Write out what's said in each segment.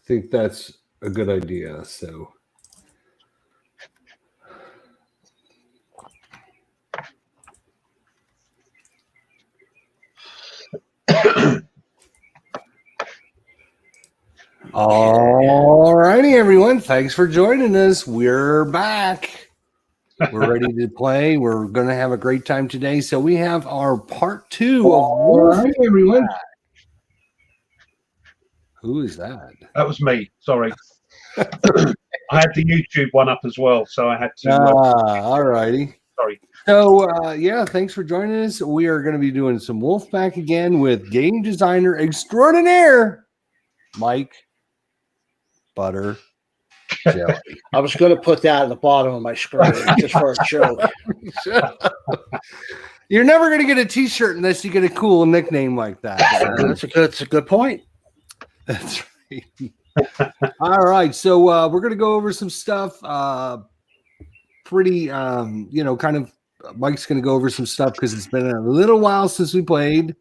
think that's a good idea. So. All righty, everyone. Thanks for joining us. We're back. We're ready to play. We're going to have a great time today. So we have our part 2 of Wolfpack. Everyone. Who is that? That was me. Sorry. I had the YouTube one up as well, so I had to. All righty. Sorry. So, yeah, thanks for joining us. We are going to be doing some Wolfpack again with game designer extraordinaire, Mike Butter Jelly. I was going to put that at the bottom of my screen just for a joke. You're never going to get a T-shirt unless you get a cool nickname like that. That's a good point. That's right. All right, so we're going to go over some stuff. Pretty, kind of. Mike's going to go over some stuff because it's been a little while since we played.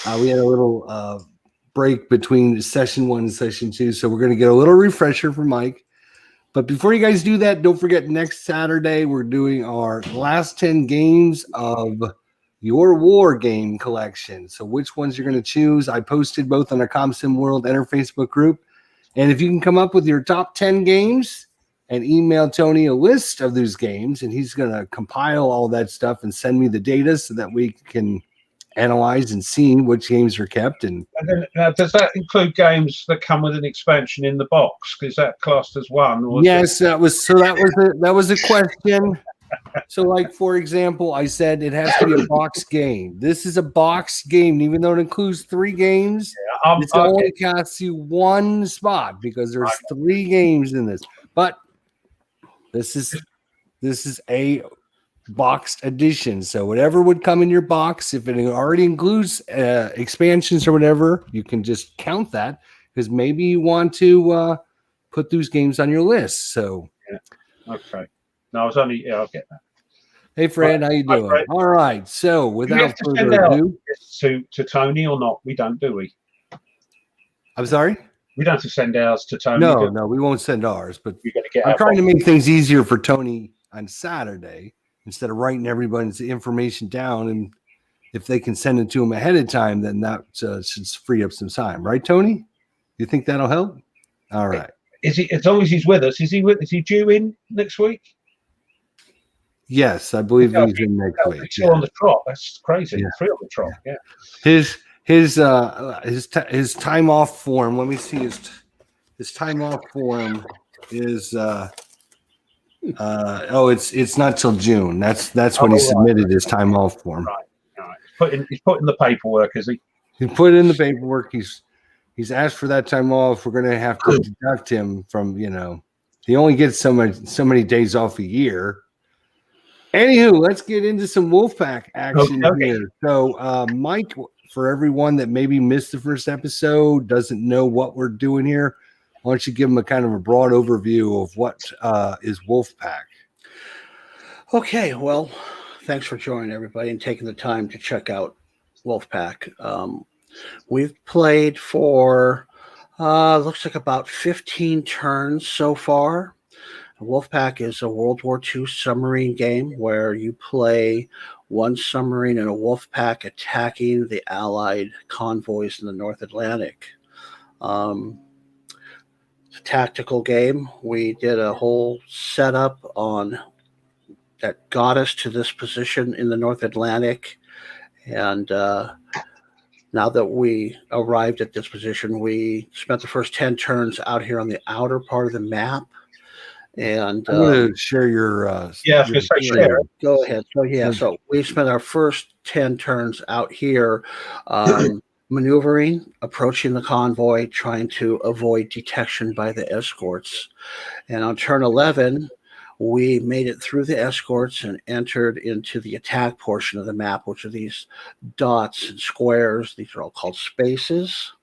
We had a little break between session 1 and session 2, so we're going to get a little refresher from Mike. But before you guys do that, don't forget next Saturday we're doing our last 10 games of your war game collection. So which ones you're going to choose? I posted both on the ComSim World and our Facebook group. And if you can come up with your top 10 games and email Tony a list of those games, and he's going to compile all that stuff and send me the data so that we can analyze and see which games are kept. And then, does that include games that come with an expansion in the box? Is that classed as one? Or yes, that was a question. So, like, for example, I said it has to be a box game. This is a box game, even though it includes 3 games. Yeah, it only costs you 1 spot because there's 3 games in this. But this is a boxed edition. So whatever would come in your box, if it already includes expansions or whatever, you can just count that because maybe you want to put those games on your list. So, yeah. Okay. No, I was only. Yeah, I'll get that. Hey, Fred, how you doing? Fred. All right. So, without further ado, to Tony or not? We don't, do we? I'm sorry. We don't have to send ours to Tony. No, we won't send ours. But I'm trying to make things easier for Tony on Saturday instead of writing everybody's information down. And if they can send it to him ahead of time, then that should free up some time, right, Tony? You think that'll help? All right. Is he? As long as he's with us, is he due in next week? Yes, I believe he's in next week. He's on the trot. That's crazy. Yeah. 3 on the trot. Yeah. His time off form. Let me see his time off form is it's not till June. That's when he submitted his time off form. Right. All right. He's put in the paperwork, is he? He put in the paperwork. He's asked for that time off. We're going to have to deduct him from, he only gets so many days off a year. Anywho, let's get into some Wolfpack action here. So, Mike, for everyone that maybe missed the first episode, doesn't know what we're doing here, why don't you give them a kind of a broad overview of what is Wolfpack? Okay, well, thanks for joining everybody and taking the time to check out Wolfpack. We've played for looks like about 15 turns so far. Wolfpack is a World War II submarine game where you play one submarine and a Wolfpack attacking the Allied convoys in the North Atlantic. It's a tactical game. We did a whole setup that got us to this position in the North Atlantic, and now that we arrived at this position, we spent the first 10 turns out here on the outer part of the map. And I'm going to share your share. Go ahead. So we spent our first 10 turns out here maneuvering, approaching the convoy, trying to avoid detection by the escorts. And on turn 11, we made it through the escorts and entered into the attack portion of the map, which are these dots and squares. These are all called spaces.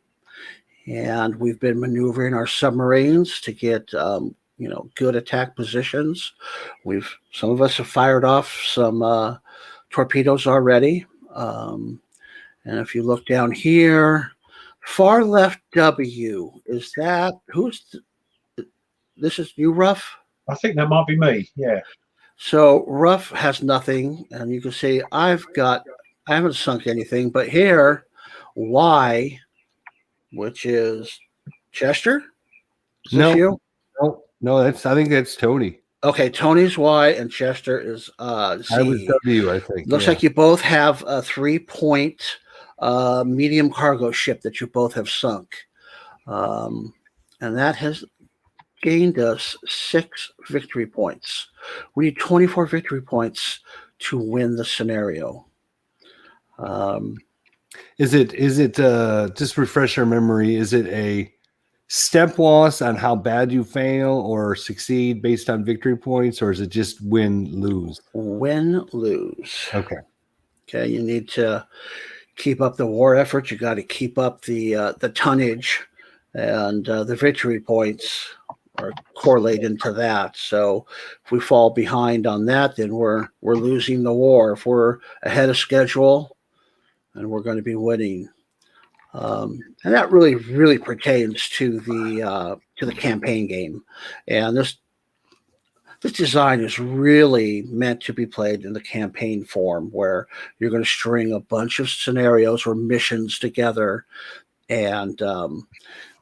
And we've been maneuvering our submarines to get good attack positions. Some of us have fired off some torpedoes already. And if you look down here, Far left W. Is that this is you, Ruff? I think that might be me. Yeah. So Ruff has nothing, and you can see I haven't sunk anything, but here Y, which is Chester. Is this No, you? no. I think that's Tony. Okay, Tony's Y and Chester is Z. I was W, I think. Looks like you both have a 3-point medium cargo ship that you both have sunk. And that has gained us 6 victory points. We need 24 victory points to win the scenario. Is it just refresh our memory? Is it a step loss on how bad you fail or succeed based on victory points, or is it just win lose? Win lose. Okay. Okay, you need to keep up the war effort. You got to keep up the tonnage, and the victory points are correlate into that. So if we fall behind on that, then we're losing the war. If we're ahead of schedule, then we're going to be winning. And that really pertains to the campaign game. And this design is really meant to be played in the campaign form, where you're going to string a bunch of scenarios or missions together, and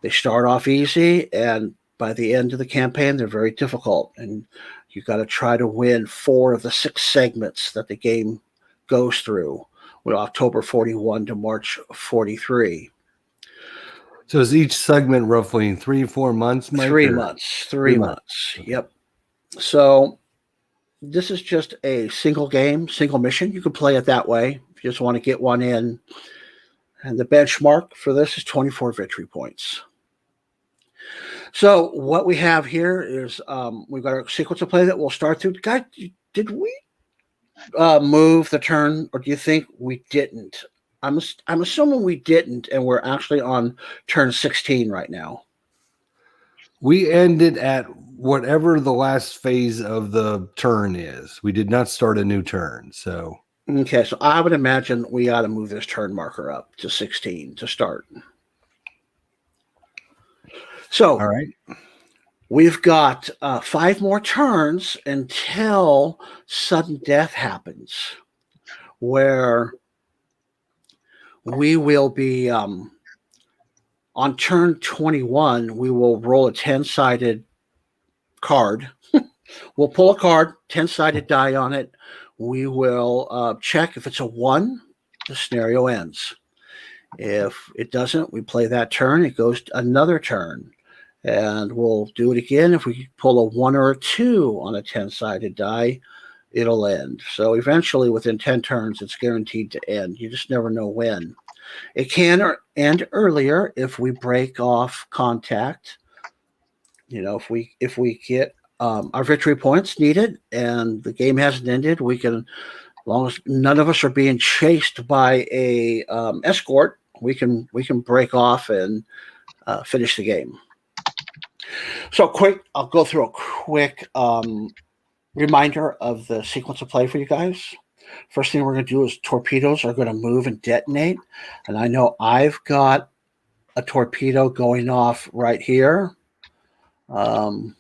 they start off easy, and by the end of the campaign, they're very difficult. And you got to try to win 4 of the 6 segments that the game goes through, with October 41 to March 43. So is each segment roughly 3-4 months, Mike? 3 months. 3 months. Yep. So this is just a single game, single mission. You can play it that way if you just want to get one in. And the benchmark for this is 24 victory points. So what we have here is we've got a sequence of play that we'll start through. Guys, did we move the turn, or do you think we didn't? I'm assuming we didn't, and we're actually on turn 16 right now. We ended at whatever the last phase of the turn is. We did not start a new turn. So okay, so I would imagine we ought to move this turn marker up to 16 to start. So all right, we've got 5 more turns until sudden death happens, where we will be on turn 21. We will roll a 10-sided card. We'll pull a card, 10-sided die on it. We will check. If it's a 1, the scenario ends. If it doesn't, we play that turn. It goes to another turn, and we'll do it again. If we pull a 1 or a 2 on a 10-sided die, it'll end. So eventually, within 10 turns, it's guaranteed to end. You just never know when. It can end earlier if we break off contact. If we get our victory points needed and the game hasn't ended, we can, as long as none of us are being chased by a escort, we can break off and finish the game. So I'll go through a quick reminder of the sequence of play for you guys. First thing we're going to do is torpedoes are going to move and detonate. And I know I've got a torpedo going off right here. And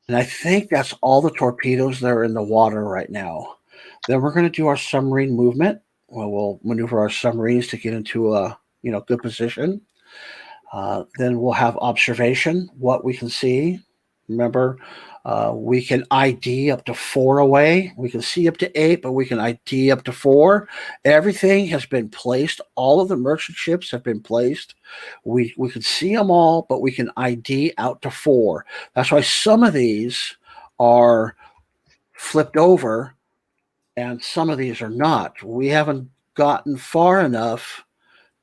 I think that's all the torpedoes that are in the water right now. Then we're going to do our submarine movement. We'll maneuver our submarines to get into a good position. Then we'll have observation, what we can see. Remember, we can ID up to 4 away. We can see up to 8, but we can ID up to 4. Everything has been placed. All of the merchant ships have been placed. We can see them all, but we can ID out to 4. That's why some of these are flipped over and some of these are not. We haven't gotten far enough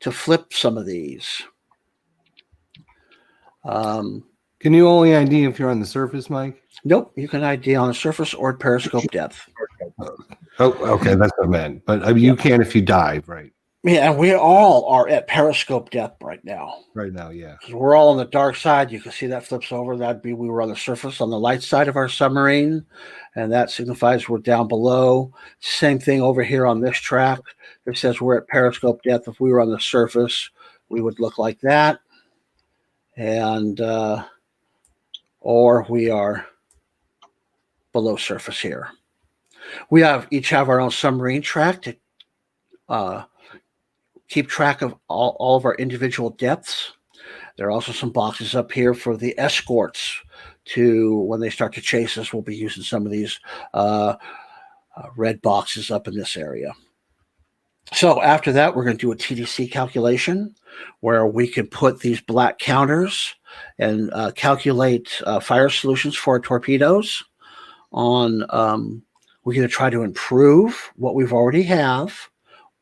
to flip some of these. can you only ID if you're on the surface, Mike? Nope, you can ID on the surface or at periscope depth. Oh, okay, that's what I meant. But I mean, you can if you dive, right? Yeah, and we all are at periscope depth right now. Right now, yeah. We're all on the dark side. You can see that flips over. That'd be we were on the surface on the light side of our submarine, and that signifies we're down below. Same thing over here on this track. It says we're at periscope depth. If we were on the surface, we would look like that. And or we are below surface here. We each have our own submarine track to keep track of all of our individual depths. There are also some boxes up here for the escorts to, when they start to chase us, we'll be using some of these red boxes up in this area. So after that, we're going to do a TDC calculation where we can put these black counters and calculate fire solutions for our torpedoes on, we're going to try to improve what we've already have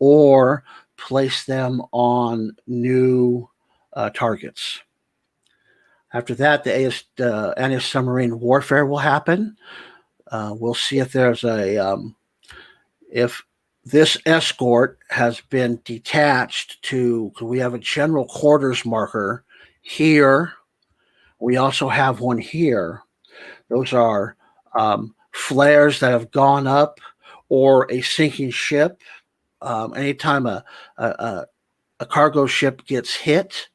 or place them on new targets. After that, the anti-submarine warfare will happen. We'll see if there's if this escort has been detached to, we have a general quarters marker here. We also have one here. Those are flares that have gone up or a sinking ship. Anytime a cargo ship gets hit,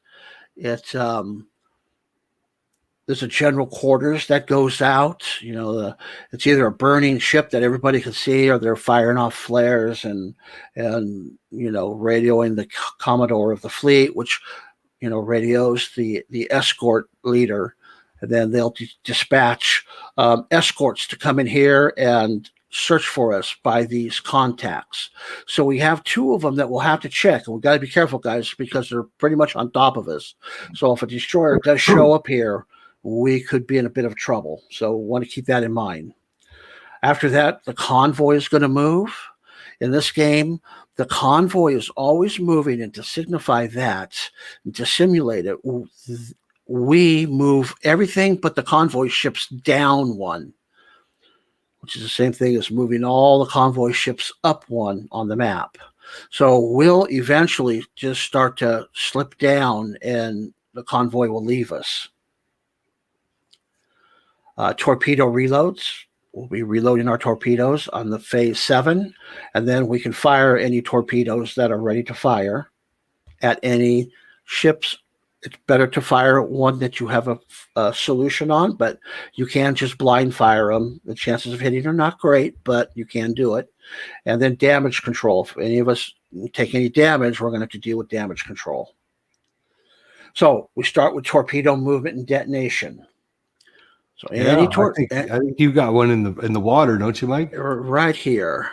there's a general quarters that goes out. It's either a burning ship that everybody can see, or they're firing off flares and radioing the commodore of the fleet, which radios the escort leader, and then they'll dispatch escorts to come in here and search for us by these contacts. So we have two of them that we'll have to check, and we've got to be careful, guys, because they're pretty much on top of us. So if a destroyer does show up here, we could be in a bit of trouble. So we want to keep that in mind. After that, the convoy is going to move. In this game, the convoy is always moving, and to signify that, and to simulate it, we move everything but the convoy ships down one, which is the same thing as moving all the convoy ships up one on the map. So we'll eventually just start to slip down, and the convoy will leave us. Torpedo reloads. We'll be reloading our torpedoes on the phase 7, and then we can fire any torpedoes that are ready to fire at any ships. It's better to fire one that you have a solution on, but you can just blind fire them. The chances of hitting are not great, but you can do it. And then damage control. If any of us take any damage, we're going to have to deal with damage control. So we start with torpedo movement and detonation. So I think you got one in the water, don't you, Mike? Right here.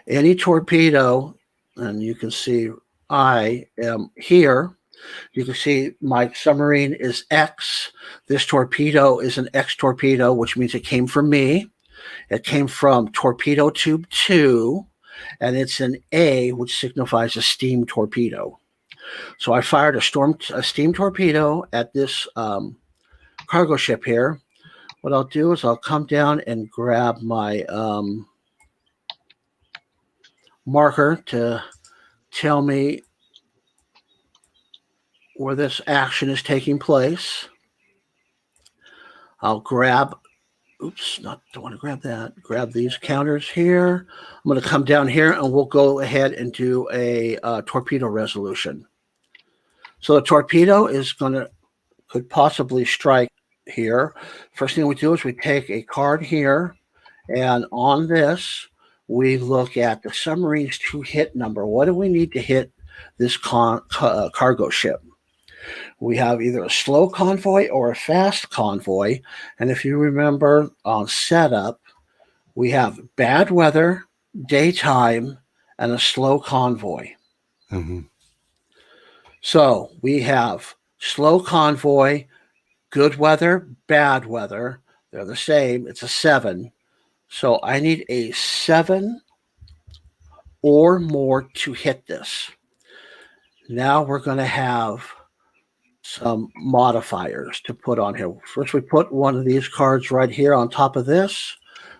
Any torpedo, and you can see I am here. You can see my submarine is X. This torpedo is an X torpedo, which means it came from me. It came from torpedo tube 2, and it's an A, which signifies a steam torpedo. So I fired a steam torpedo at this cargo ship here. What I'll do is I'll come down and grab my marker to tell me where this action is taking place. I'll grab, don't want to grab that. Grab these counters here. I'm going to come down here, and we'll go ahead and do a torpedo resolution. So the torpedo could possibly strike here. First thing we do is we take a card here, and on this, we look at the submarine's to hit number. What do we need to hit this cargo ship? We have either a slow convoy or a fast convoy. And if you remember on setup, we have bad weather, daytime, and a slow convoy. Mm-hmm. So we have slow convoy, good weather, bad weather. They're the same. It's a 7. So I need a 7 or more to hit this. Now we're going to have some modifiers to put on here. First, we put one of these cards right here on top of this.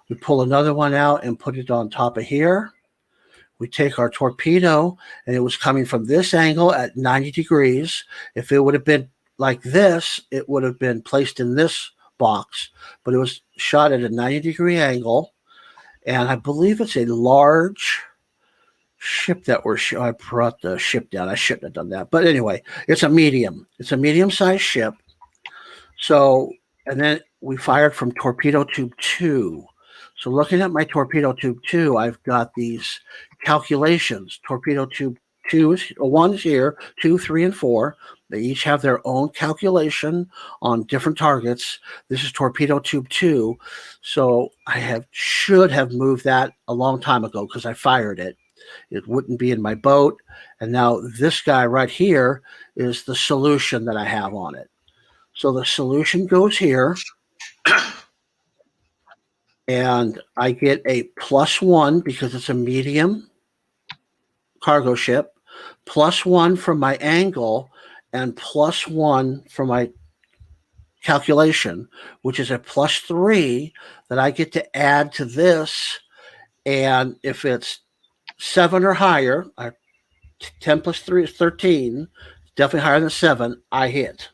We pull another one out and put it on top of here. We take our torpedo, and it was coming from this angle at 90 degrees. If it would have been like this, it would have been placed in this box, but it was shot at a 90-degree angle, and I believe it's a large ship that I brought the ship down. I shouldn't have done that. But anyway, it's a medium. It's a medium-sized ship. So, and then we fired from torpedo tube 2. So looking at my torpedo tube 2, I've got these calculations. Torpedo tube 1 is here, 2, 3, and 4. They each have their own calculation on different targets. This is torpedo tube 2. So I should have moved that a long time ago because I fired it. It wouldn't be in my boat. And now this guy right here is the solution that I have on it. So the solution goes here. And I get a +1 because it's a medium cargo ship, +1 from my angle, and +1 from my calculation, which is a +3 that I get to add to this. And if it's 7 or higher, 10 + 3 is 13, definitely higher than 7, I hit.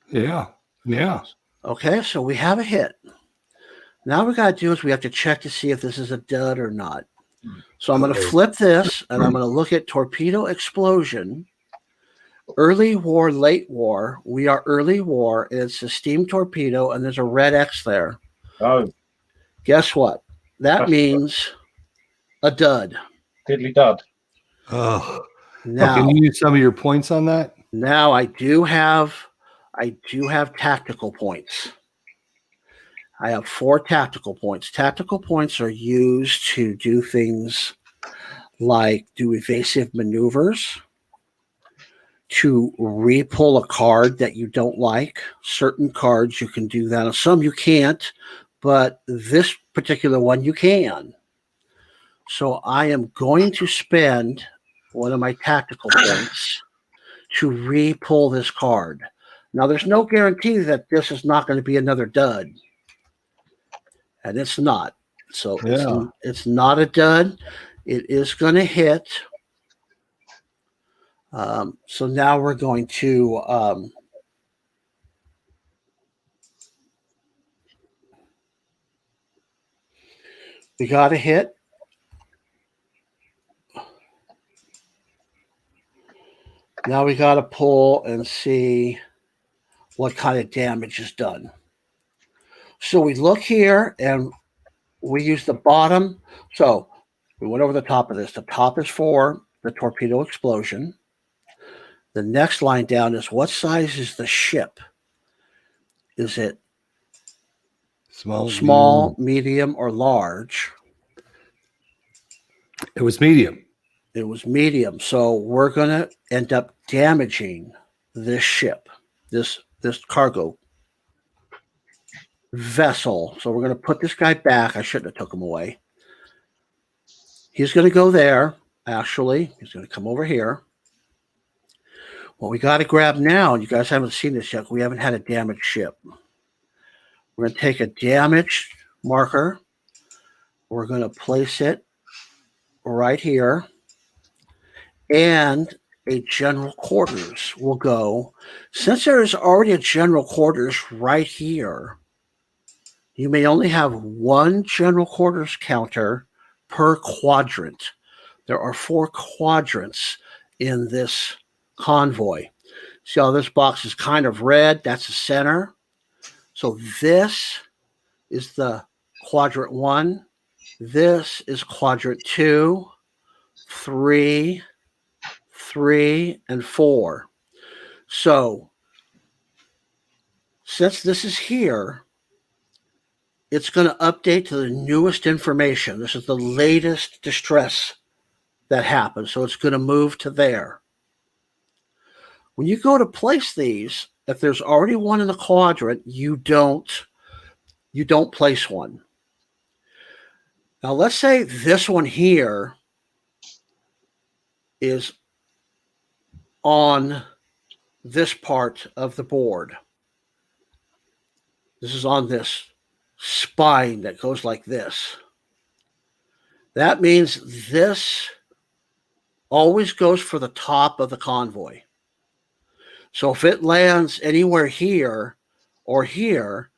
Yeah. Okay, so we have a hit. Now what we got to do is we have to check to see if this is a dud or not. So I'm going to flip this, and I'm going to look at torpedo explosion, early war, late war. We are early war, and it's a steam torpedo, and there's a red X there. Oh. Guess what? That means a dud. Diddly dud. Oh. Now, can you use some of your points on that? Now I do have tactical points. I have 4 tactical points. Tactical points are used to do things like do evasive maneuvers, to re-pull a card that you don't like. Certain cards you can do that. Some you can't, but this particular one you can. So I am going to spend one of my tactical points to re-pull this card. Now, there's no guarantee that this is not going to be another dud. And it's not. So it's not a dud. It is going to hit. So now we're going to we got a hit. Now we got to pull and see what kind of damage is done. So we look here and we use the bottom. So we went over the top of this. The top is for the torpedo explosion. The next line down is what size is the ship? Is it small, medium, or large? It was medium. It was medium. So we're going to end up damaging this ship, this cargo vessel. So we're going to put this guy back. I shouldn't have took him away. He's going to go there. Actually, he's going to come over here. What we got to grab now, you guys haven't seen this yet. We haven't had a damaged ship. We're going to take a damaged marker. We're going to place it right here. And a general quarters will go. Since there is already a general quarters right here, you may only have one general quarters counter per quadrant. There are 4 quadrants in this convoy. See how this box is kind of red? That's the center. So this is the quadrant 1. This is quadrant 2, 3, 3, and 4. So since this is here, it's going to update to the newest information. This is the latest distress that happened. So it's going to move to there. When you go to place these, if there's already one in the quadrant, you don't place one. Now let's say this one here is on this part of the board. This is on this spine that goes like this. That means this always goes for the top of the convoy. So if it lands anywhere here or here,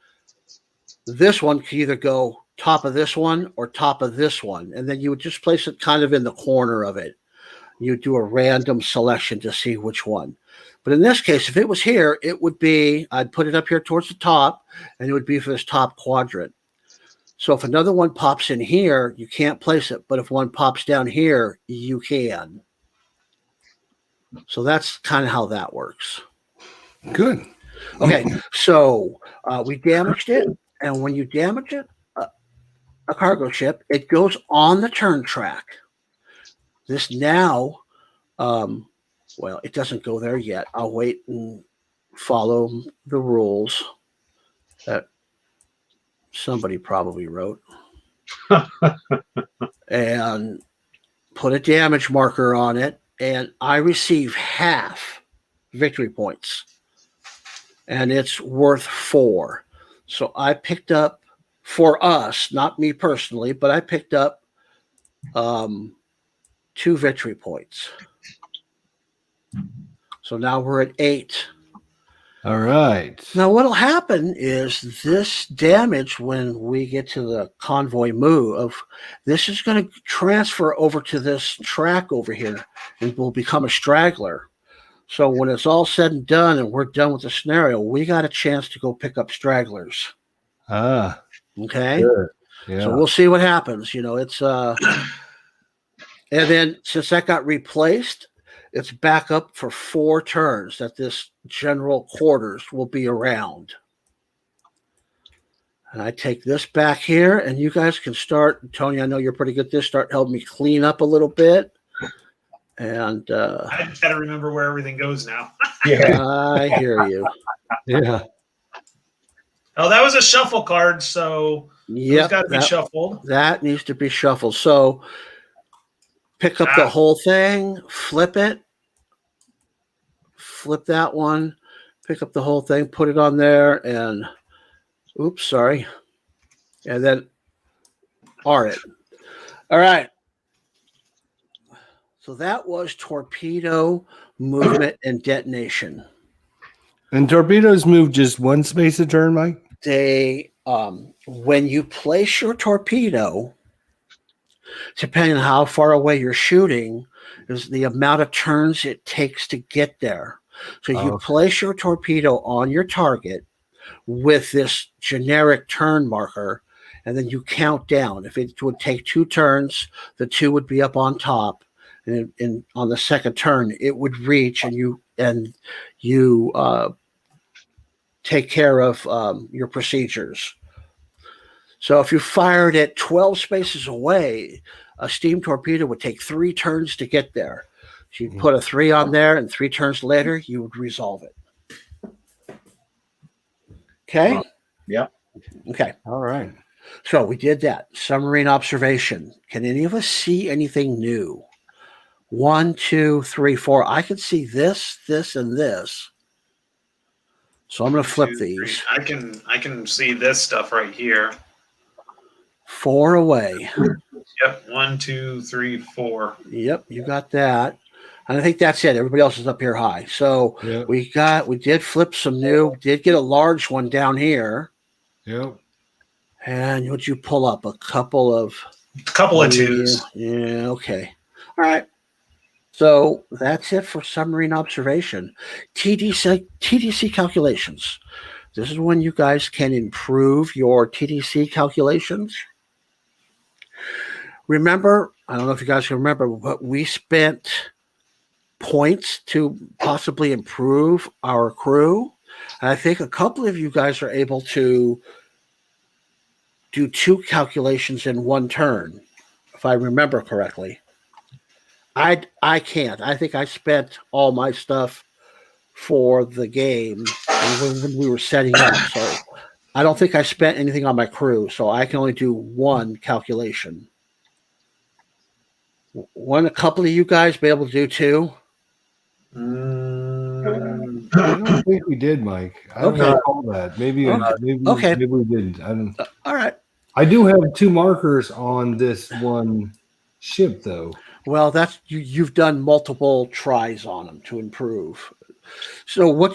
this one can either go top of this one or top of this one. And then you would just place it kind of in the corner of it. you do a random selection to see which one. But in this case, if it was here, it would be, I'd put it up here towards the top, and it would be for this top quadrant. So if another one pops in here, you can't place it. But if one pops down here, you can. So that's kind of how that works. Good. Okay, so we damaged it. And when you damage it, a cargo ship, it goes on the turn track. This now, well, it doesn't go there yet. I'll wait and follow the rules that somebody probably wrote and put a damage marker on it. And I receive half victory points. And it's worth 4. So I picked up, for us, not me personally, but I picked up 2 victory points. So now we're at 8. All right. Now what'll happen is this damage, when we get to the convoy move, this is going to transfer over to this track over here and will become a straggler. So when it's all said and done and we're done with the scenario, we got a chance to go pick up stragglers. Ah. Okay. Good. Yeah. So we'll see what happens. You know, it's and then since that got replaced, it's back up for 4 turns that this general quarters will be around. And I take this back here, and you guys can start. Tony, I know you're pretty good at this. Start helping me clean up a little bit. And I got to remember where everything goes now. Yeah. I hear you. Yeah. Oh, that was a shuffle card, so Yep, it's got to be shuffled. That needs to be shuffled. So pick up the whole thing, flip it, flip that one, pick up the whole thing, put it on there, and oops, sorry. And then R it. All right. So that was torpedo, movement, and detonation. And torpedoes move just 1 space a turn, Mike? They when you place your torpedo, depending on how far away you're shooting, is the amount of turns it takes to get there. So you place your torpedo on your target with this generic turn marker, and then you count down. If it would take 2 turns, the 2 would be up on top, and on the second turn it would reach, and you take care of your procedures. So if you fired it 12 spaces away, a steam torpedo would take 3 turns to get there. So you put a 3 on there, and 3 turns later, you would resolve it. Okay? Yeah. Okay. All right. So we did that. Submarine observation. Can any of us see anything new? 1, 2, 3, 4. I can see this, this, and this. So I'm going to flip 2, these. 3. I can see this stuff right here. 4 away. Yep. 1, 2, 3, 4. Yep, you got that. And I think that's it. Everybody else is up here high. So Yep. we did flip some new, did get a large one down here. Yep. And what'd you pull up? A couple of 2s. Yeah, okay. All right. So that's it for submarine observation. TDC calculations. This is when you guys can improve your TDC calculations. Remember, I don't know if you guys can remember, but we spent points to possibly improve our crew. And I think a couple of you guys are able to do 2 calculations in 1 turn, if I remember correctly. I can't. I think I spent all my stuff for the game when we were setting up. So I don't think I spent anything on my crew. So I can only do 1 calculation. Wouldn't a couple of you guys be able to do 2? I don't think we did, Mike. I don't recall that. Maybe maybe we didn't. I don't. All right. I do have 2 markers on this one ship, though. Well, that's you've done multiple tries on them to improve. So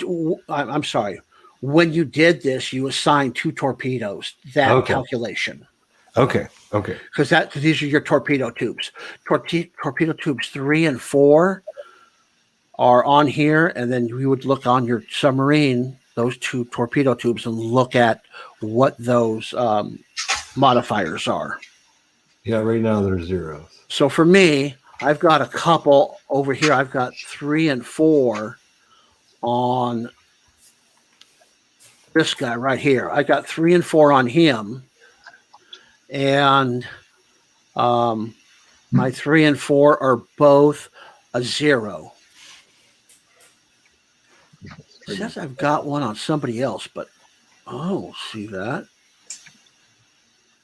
I'm sorry. When you did this, you assigned 2 torpedoes. That calculation. Okay. Because these are your torpedo tubes. Torpedo tubes 3 and 4 are on here, and then you would look on your submarine, those 2 torpedo tubes, and look at what those modifiers are. Yeah, right now there's zeros. So for me, I've got a couple over here. I've got 3 and 4 on this guy right here. I got 3 and 4 on him, and my 3 and 4 are both a 0. It says I've got one on somebody else, but see that?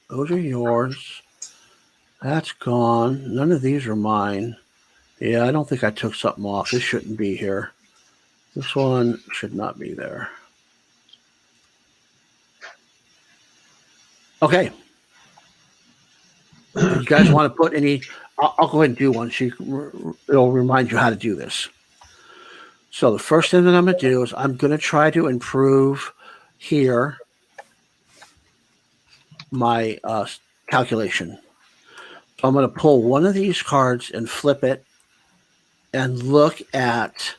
Those are yours. That's gone. None of these are mine. Yeah, I don't think I took something off. This shouldn't be here. This one should not be there. Okay. You guys want to put any? I'll go ahead and do one. So it'll remind you how to do this. So the first thing that I'm going to do is I'm going to try to improve here my calculation. So I'm going to pull one of these cards and flip it and look at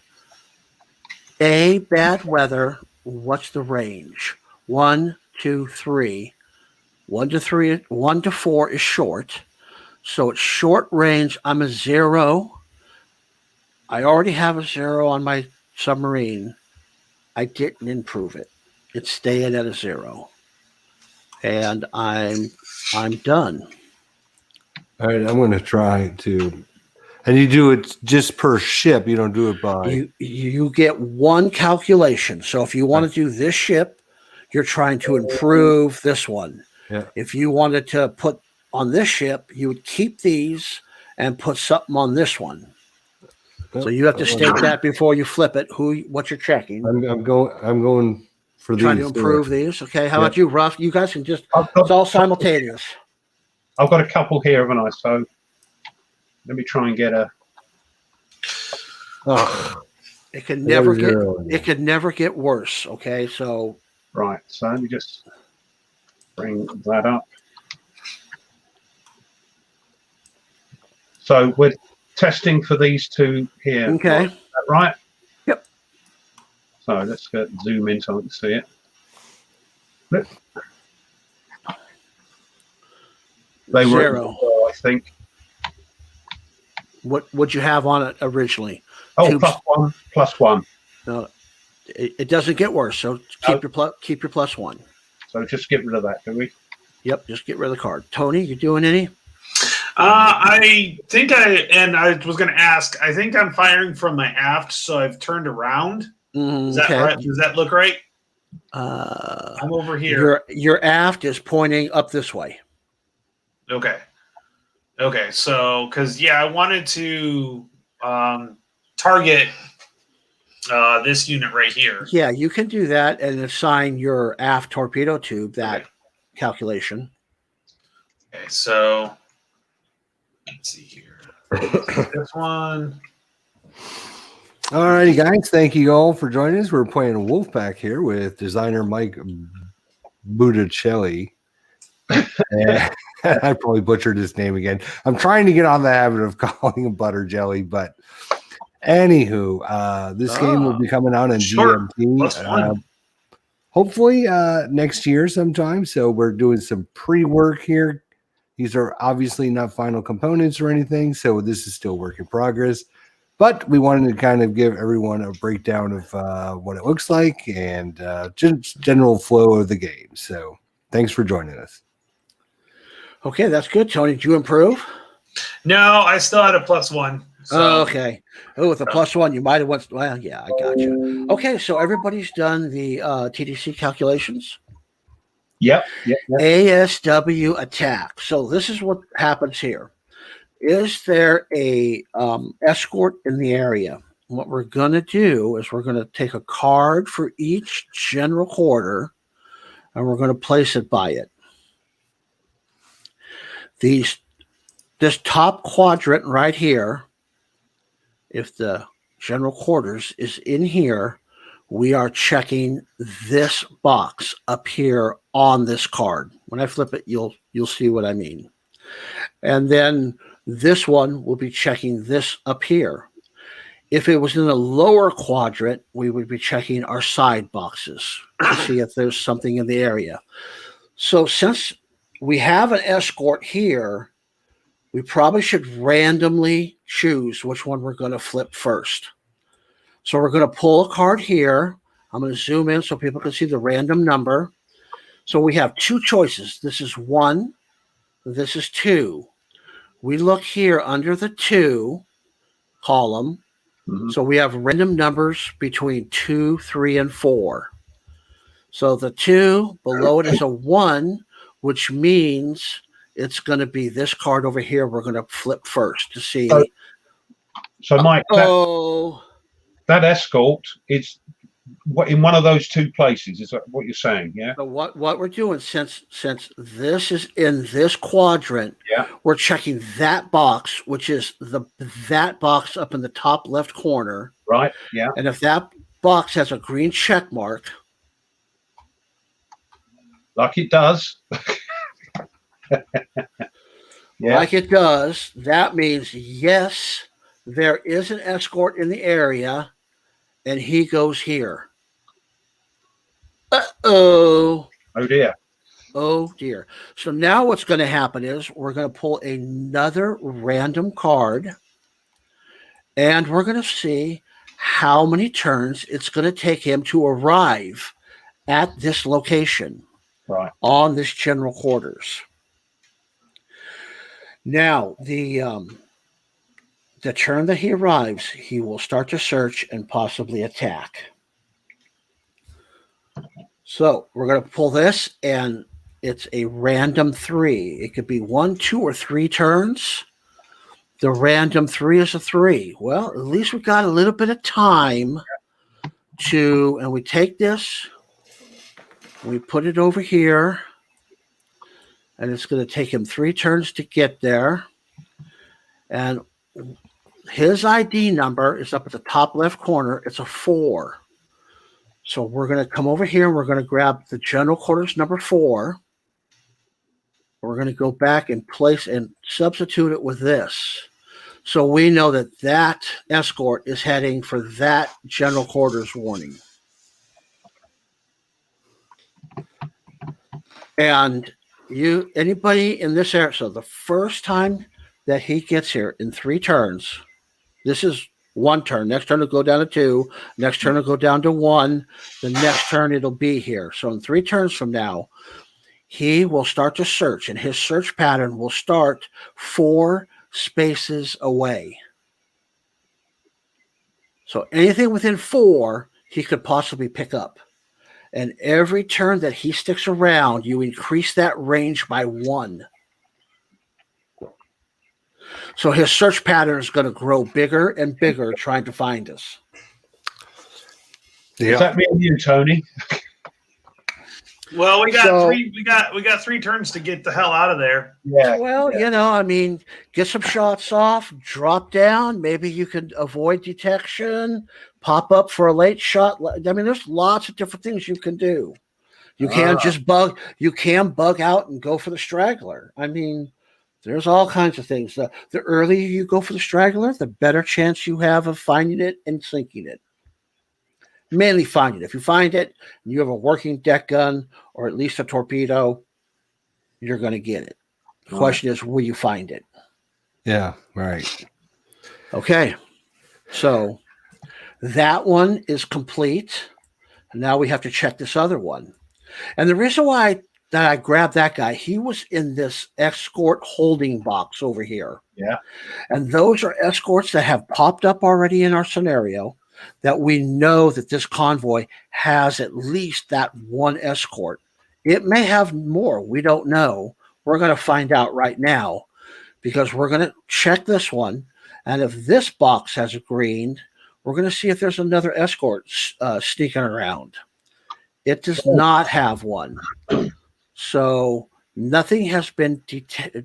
bad weather. What's the range? 1, 2, 3. 1 to 3, 1 to 4 is short. So it's short range. I'm a 0. I already have a 0 on my submarine. I didn't improve it. It's staying at a 0. And I'm done. All right, I'm going to try to, and you do it just per ship. You don't do it by. You get one calculation. So if you want to do this ship, you're trying to improve this one. Yeah. If you wanted to put on this ship, you would keep these and put something on this one. So you have to state that before you flip it. What you're checking. I'm going for these. Trying to improve these. Okay. How about you, Ruff? You guys can just. It's all simultaneous. I've got a couple here, haven't I? So let me try and get a. It can never get worse. Okay. So. Right. So let me just bring that up. So we're testing for these 2 here. Okay. Is that right? Yep. So let's zoom in so I can see it. Look. They were 0. I think. What would you have on it originally? Oh, plus one. No, it doesn't get worse. So keep your plus 1. So just get rid of that, do we? Yep, just get rid of the card. Tony, you doing any? I think I was going to ask. I think I'm firing from my aft, so I've turned around. Is that right? Does that look right? I'm over here. Your aft is pointing up this way. Okay. So, because I wanted to target this unit right here. Yeah, you can do that and assign your aft torpedo tube that calculation. Okay, so let's see here. This one. All righty, guys. Thank you all for joining us. We're playing Wolfpack here with designer Mike Bertucelli. I probably butchered his name again. I'm trying to get on the habit of calling him Butter Jelly, but anywho, this game will be coming out on GMT. Hopefully next year sometime. So we're doing some pre-work here. These are obviously not final components or anything, so this is still work in progress. But we wanted to kind of give everyone a breakdown of what it looks like and just general flow of the game. So thanks for joining us. Okay, that's good. Tony, did you improve? No, I still had a +1. So. Okay. Oh, with a +1, you might have went. Well, yeah, I got you. Okay, so everybody's done the TDC calculations. Yep. ASW attack. So this is what happens here. Is there a escort in the area? What we're going to do is we're going to take a card for each general quarter, and we're going to place it by it. This top quadrant right here, if the general quarters is in here, we are checking this box up here on this card. When I flip it, you'll see what I mean. And then this one will be checking this up here. If it was in the lower quadrant, we would be checking our side boxes to see if there's something in the area. So since we have an escort here, we probably should randomly choose which one we're going to flip first. So we're going to pull a card here. I'm going to zoom in so people can see the random number. So we have two choices. This is 1. This is 2. We look here under the 2 column. Mm-hmm. So we have random numbers between 2, 3, and 4. So the 2 below it is a 1, which means it's going to be this card over here. We're going to flip first to see. So Mike, that escort is in one of those two places. Is that what you're saying? Yeah. So what we're doing, since this is in this quadrant, we're checking that box, which is that box up in the top left corner. Right. Yeah. And if that box has a green check mark, like it does. Like it does, that means yes, there is an escort in the area, and he goes here. Uh-oh. Oh, dear. Oh, dear. So now what's going to happen is we're going to pull another random card, and we're going to see how many turns it's going to take him to arrive at this location on this general quarters. Now, the turn that he arrives, he will start to search and possibly attack. So we're going to pull this, and it's a random 3. It could be 1, 2, or 3 turns. The random 3 is a 3. Well, at least we got a little bit of time and we take this, we put it over here, and it's going to take him 3 turns to get there. And his ID number is up at the top left corner. It's a 4. So we're going to come over here and we're going to grab the general quarters number 4. We're going to go back and place and substitute it with this. So we know that escort is heading for that general quarters warning. And anybody in this area, so the first time that he gets here in 3 turns, this is 1 turn. Next turn it'll go down to 2. Next turn it'll go down to 1. The next turn it'll be here. So in 3 turns from now, he will start to search, and his search pattern will start 4 spaces away. So anything within 4, he could possibly pick up. And every turn that he sticks around, you increase that range by 1. So his search pattern is going to grow bigger and bigger, trying to find us. Does that mean you, Tony? Well, we got 3. We got 3 turns to get the hell out of there. Yeah. Well, get some shots off, drop down. Maybe you could avoid detection, pop up for a late shot. I mean, there's lots of different things you can do. You can't just bug. You can bug out and go for the straggler. I mean, there's all kinds of things. The earlier you go for the straggler, the better chance you have of finding it and sinking it. Mainly finding it. If you find it and you have a working deck gun or at least a torpedo, you're going to get it. The question is, will you find it? Yeah, right. Okay. So that one is complete. Now we have to check this other one. And the reason why I grabbed that guy, he was in this escort holding box over here. Yeah. And those are escorts that have popped up already in our scenario, that we know that this convoy has at least that 1 escort. It may have more. We don't know. We're going to find out right now, because we're going to check this one. And if this box has a green, we're going to see if there's another escort sneaking around. It does not have one. So nothing has been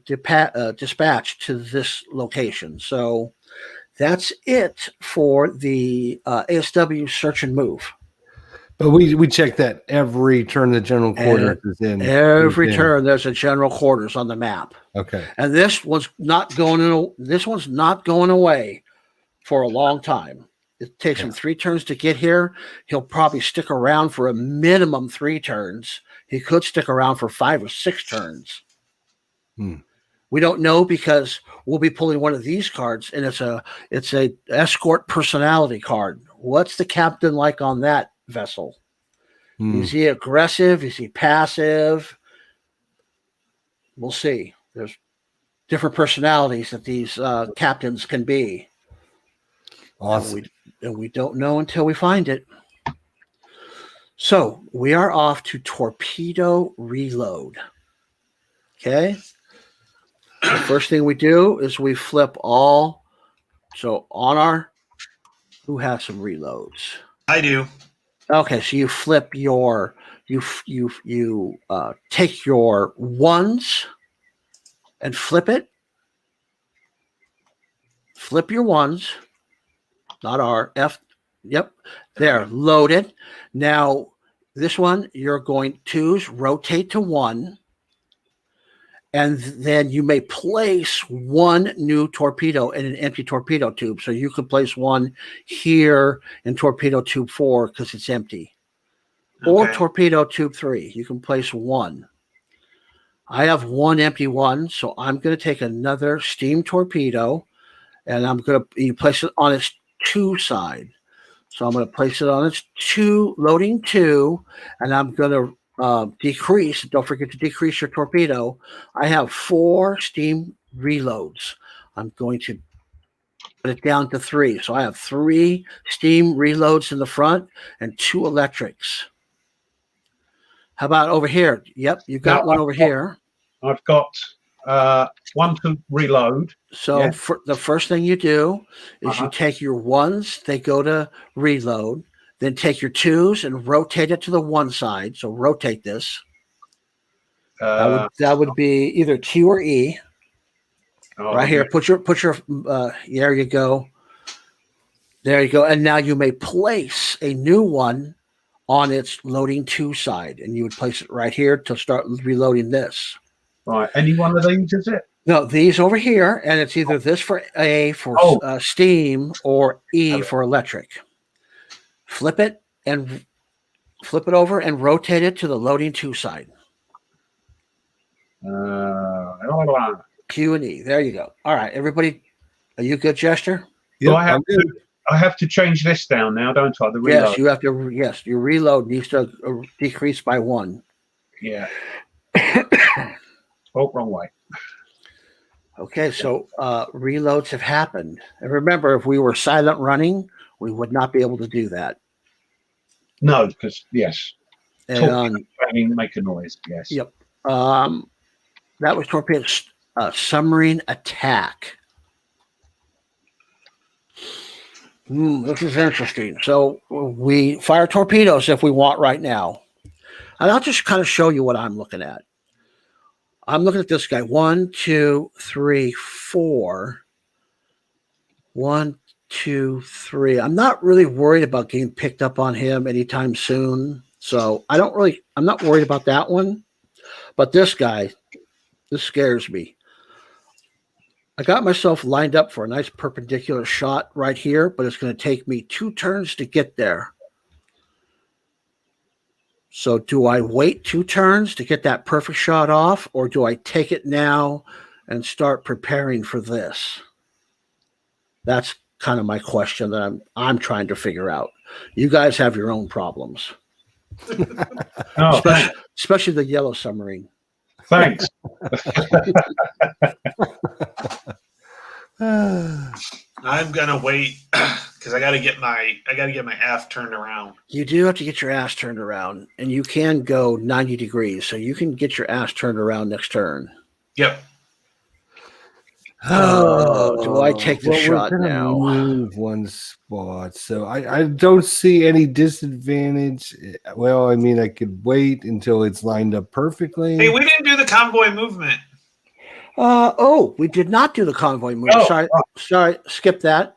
dispatched to this location. So that's it for the ASW search and move. But we check that every turn the general quarters is in. Every turn there's a general quarters on the map. Okay. And this one's not going away for a long time. It takes him 3 turns to get here. He'll probably stick around for a minimum 3 turns. He could stick around for 5 or 6 turns. We don't know because we'll be pulling one of these cards, and it's a escort personality card. What's the captain like on that vessel? Is he aggressive? Is he passive? We'll see. There's different personalities that these captains can be. Awesome. And we don't know until we find it. So we are off to Torpedo Reload. Okay. The first thing we do is we flip all. So on our, who has some reloads? I do. Okay, so you flip your, you take your ones and flip it. Flip your ones. Not R, F. Yep, there, loaded. Now, this one, you're going twos, rotate to 1. And then you may place 1 new torpedo in an empty torpedo tube. So you could place 1 here in torpedo tube 4 because it's empty. Okay. Or torpedo tube 3. You can place 1. I have 1 empty one, so I'm going to take another steam torpedo, and you place it on its 2 side. So I'm going to place it on its 2, loading 2, and I'm going to decrease. Don't forget to decrease your torpedo. I have 4 steam reloads. I'm going to put it down to 3. So I have 3 steam reloads in the front and 2 electrics. How about over here? Yep, you've got one over here. I've got 1 to reload. So for the first thing you do is you take your 1s, they go to reload. Then take your 2s and rotate it to the 1 side. So rotate this. That would be either Q or E. Right here. Put your. There you go. There you go. And now you may place a new one on its loading 2 side, and you would place it right here to start reloading this. Right. Any one of these, is it? No, these over here, and it's either this for A for steam or E for electric. Flip it over and rotate it to the loading 2 side. Q and E. There you go. All right, everybody, are you good, Jester? Yeah, so I have to change this down now, don't I? The reload. Yes, you have to. Yes, your reload needs to decrease by 1. Yeah. Wrong way. Okay, so reloads have happened. And remember, if we were silent running, we would not be able to do that. No, because and make a noise. Yes. Yep. That was torpedo submarine attack. This is interesting. So we fire torpedoes if we want right now, and I'll just kind of show you what I'm looking at. I'm looking at this guy. 1, 2, 3, 4. 1, 2, 3. I'm not really worried about getting picked up on him anytime soon. So I'm not worried about that one. But this guy, this scares me. I got myself lined up for a nice perpendicular shot right here, but it's going to take me 2 turns to get there. So do I wait 2 turns to get that perfect shot off, or do I take it now and start preparing for this? That's kind of my question that I'm trying to figure out. You guys have your own problems. Especially the yellow submarine. Thanks. I'm gonna wait because I gotta get my aft turned around. You do have to get your ass turned around, and you can go 90 degrees, so you can get your ass turned around next turn. Yep. Do I take the shot we're now? Move 1 spot, so I don't see any disadvantage. Well, I mean, I could wait until it's lined up perfectly. Hey, we didn't do the convoy movement. We did not do the convoy move. Sorry, skip that.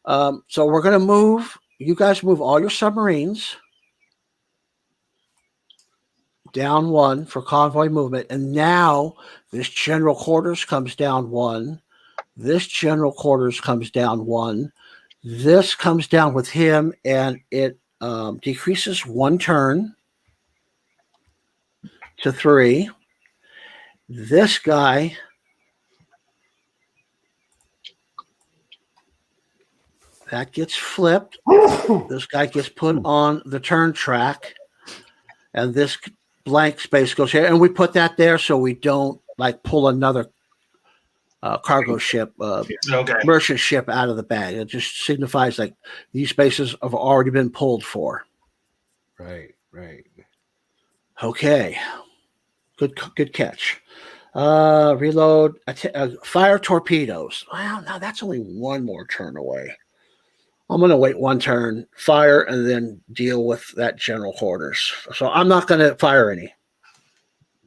So we're going to move. You guys move all your submarines. down 1 for convoy movement. And now this general quarters comes down 1. This general quarters comes down 1. This comes down with him, and it decreases 1 turn to 3. This guy that gets flipped. This guy gets put on the turn track, and this blank space goes here. And we put that there so we don't like pull another cargo ship, merchant ship out of the bag. It just signifies like these spaces have already been pulled for. Right. Okay. Good catch. Reload. Fire torpedoes. Well, now that's only 1 more turn away. I'm going to wait 1 turn, fire, and then deal with that general quarters. So I'm not going to fire any.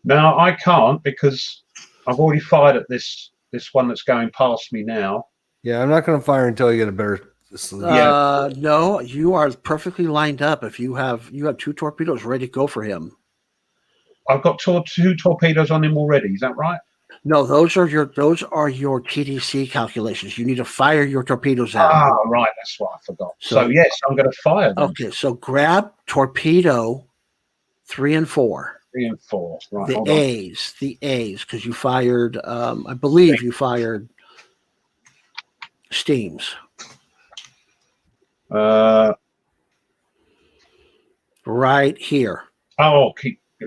No, I can't because I've already fired at this one that's going past me now. Yeah, I'm not going to fire until I get a better. No, you are perfectly lined up. If you have 2 torpedoes ready to go for him. I've got 2 torpedoes on him already. Is that right? No, those are your TDC calculations. You need to fire your torpedoes out. Ah, right. That's what I forgot. So yes, I'm going to fire them. Okay, so grab torpedo 3 and 4. 3 and 4. Right. The A's, because you fired. I believe you fired steams. Right here. Oh,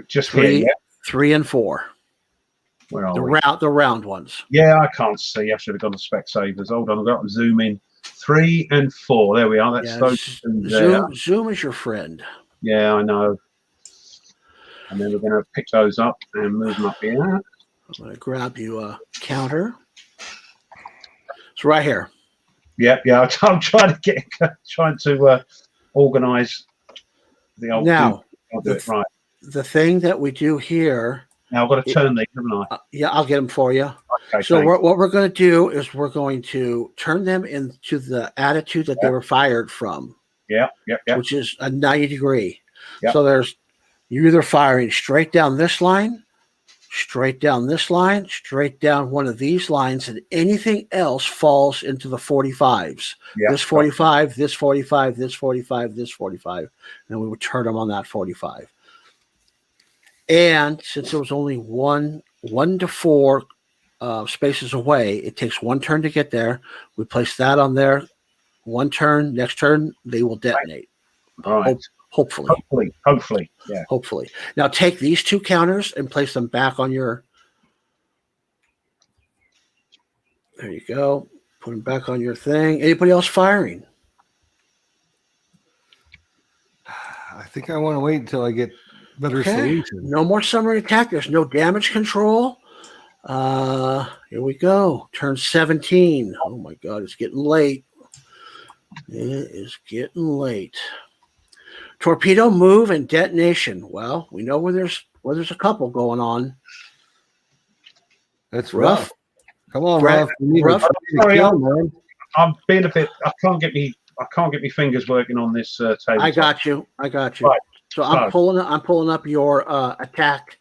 just 3, here. Yeah? 3 and 4. Where are the round ones? Yeah, I can't see. I should have gone to Specsavers. Hold on, I've got to zoom in. 3 and 4. There we are. That's Zoom is your friend. Yeah, I know. And then we're going to pick those up and move them up here. I'm going to grab you a counter. It's right here. Yeah. I'm trying to organize the old. Now, I'll do it right. The thing that we do here. Now I've got to turn these, haven't I? Yeah, I'll get them for you. Okay, so what we're going to do is we're going to turn them into the attitude that they were fired from. Yeah. Which is a 90 degree. Yep. So you're either firing straight down this line, straight down this line, straight down one of these lines, and anything else falls into the 45s. Yep. This 45, this 45, this 45, this 45. And we would turn them on that 45. And since there was only 1 to 4 spaces away, it takes 1 turn to get there. We place that on there. 1 turn, next turn, they will detonate. All right. Hopefully. Yeah. Hopefully. Now take these 2 counters and place them back on your. There you go. Put them back on your thing. Anybody else firing? I think I want to wait until I get better solution. No more submarine attack. There's no damage control. Here we go. Turn 17. Oh my God, it's getting late. It is getting late. Torpedo move and detonation. Well, we know where there's a couple going on. That's rough. Come on, Ruff. Sorry, I'm being a bit. I can't get my fingers working on this table. I got you. Right. So I'm pulling up your attack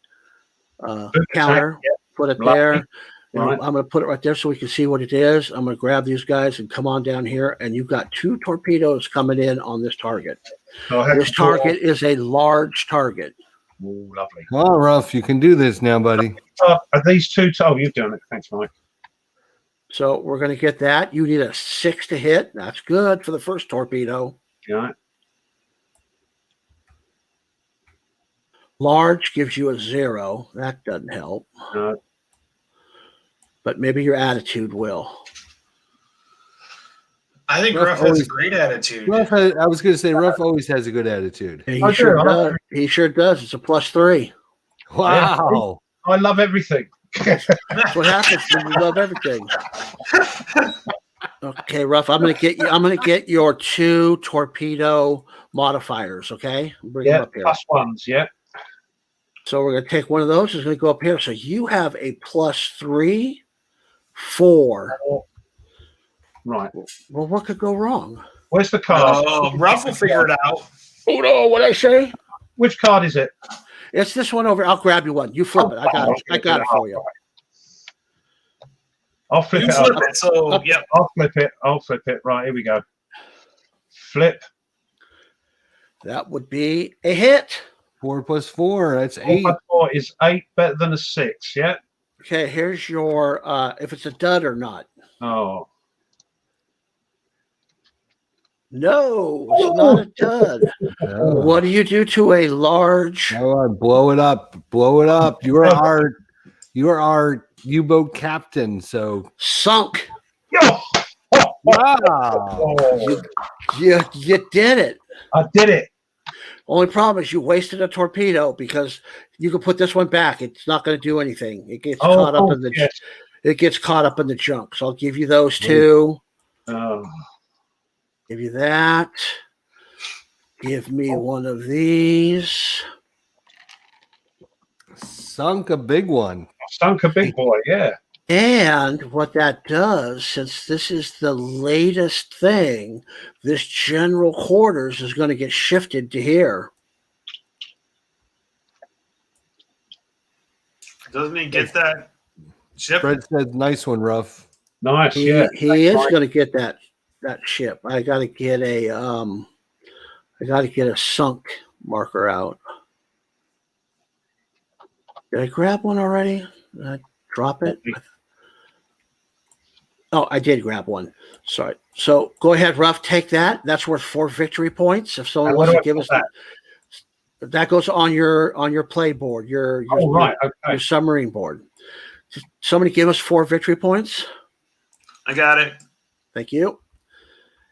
counter. Yeah. Put it there. Right. I'm going to put it right there so we can see what it is. I'm going to grab these guys and come on down here. And you've got 2 torpedoes coming in on this target. This target is a large target. Oh, lovely. Well, Ruff, you can do this now, buddy. Are these 2? Oh, you've done it. Thanks, Mike. So we're going to get that. You need a 6 to hit. That's good for the first torpedo. Yeah. Large gives you a 0. That doesn't help. No. But maybe your attitude will. I think Ruff has a great attitude. I was going to say Ruff always has a good attitude. He sure does. He sure does. It's a +3. Wow. I love everything. That's what happens when you love everything. Okay, Ruff. I'm gonna get your 2 torpedo modifiers. Okay, bring them up here. +1s. Yeah. So we're gonna take one of those. It's gonna go up here. So you have a +3, 4. Right. Well, what could go wrong? Where's the card? Oh, Ruff will figure it out. Oh no! What I say? Which card is it? It's this one over. I'll grab you one. You flip it. I got it. I got it for you. I'll flip it. Flip it. So yep. I'll flip it. Right, here we go. Flip. That would be a hit. 4 plus 4. That's 8. 4 plus 4 is 8, better than a 6. Yeah. Okay. Here's your if it's a dud or not. Oh. No, it's not a dud. Oh. What do you do to a large? Oh, blow it up. Blow it up. You are our U-boat captain. So Sunk. Oh, wow. You did it. I did it. Only problem is you wasted a torpedo because you can put this one back. It's not going to do anything. It gets caught up in the. Yes. It gets caught up in the junk. So I'll give you those two. Oh. Give you that. Give me one of these. Sunk a big one. Sunk a big boy, yeah. And what that does, since this is the latest thing, this general quarters is going to get shifted to here. Doesn't he get that ship? Fred said, "Nice one, Ruff." Nice, He is going to get that ship. I got to get a sunk marker out. Did I grab one already? Did I drop it? Oh, I did grab one. Sorry. So go ahead, Ruff. Take that. That's worth 4 victory points. If someone wants to give us that goes on your play board, your submarine board. Somebody give us 4 victory points. I got it. Thank you.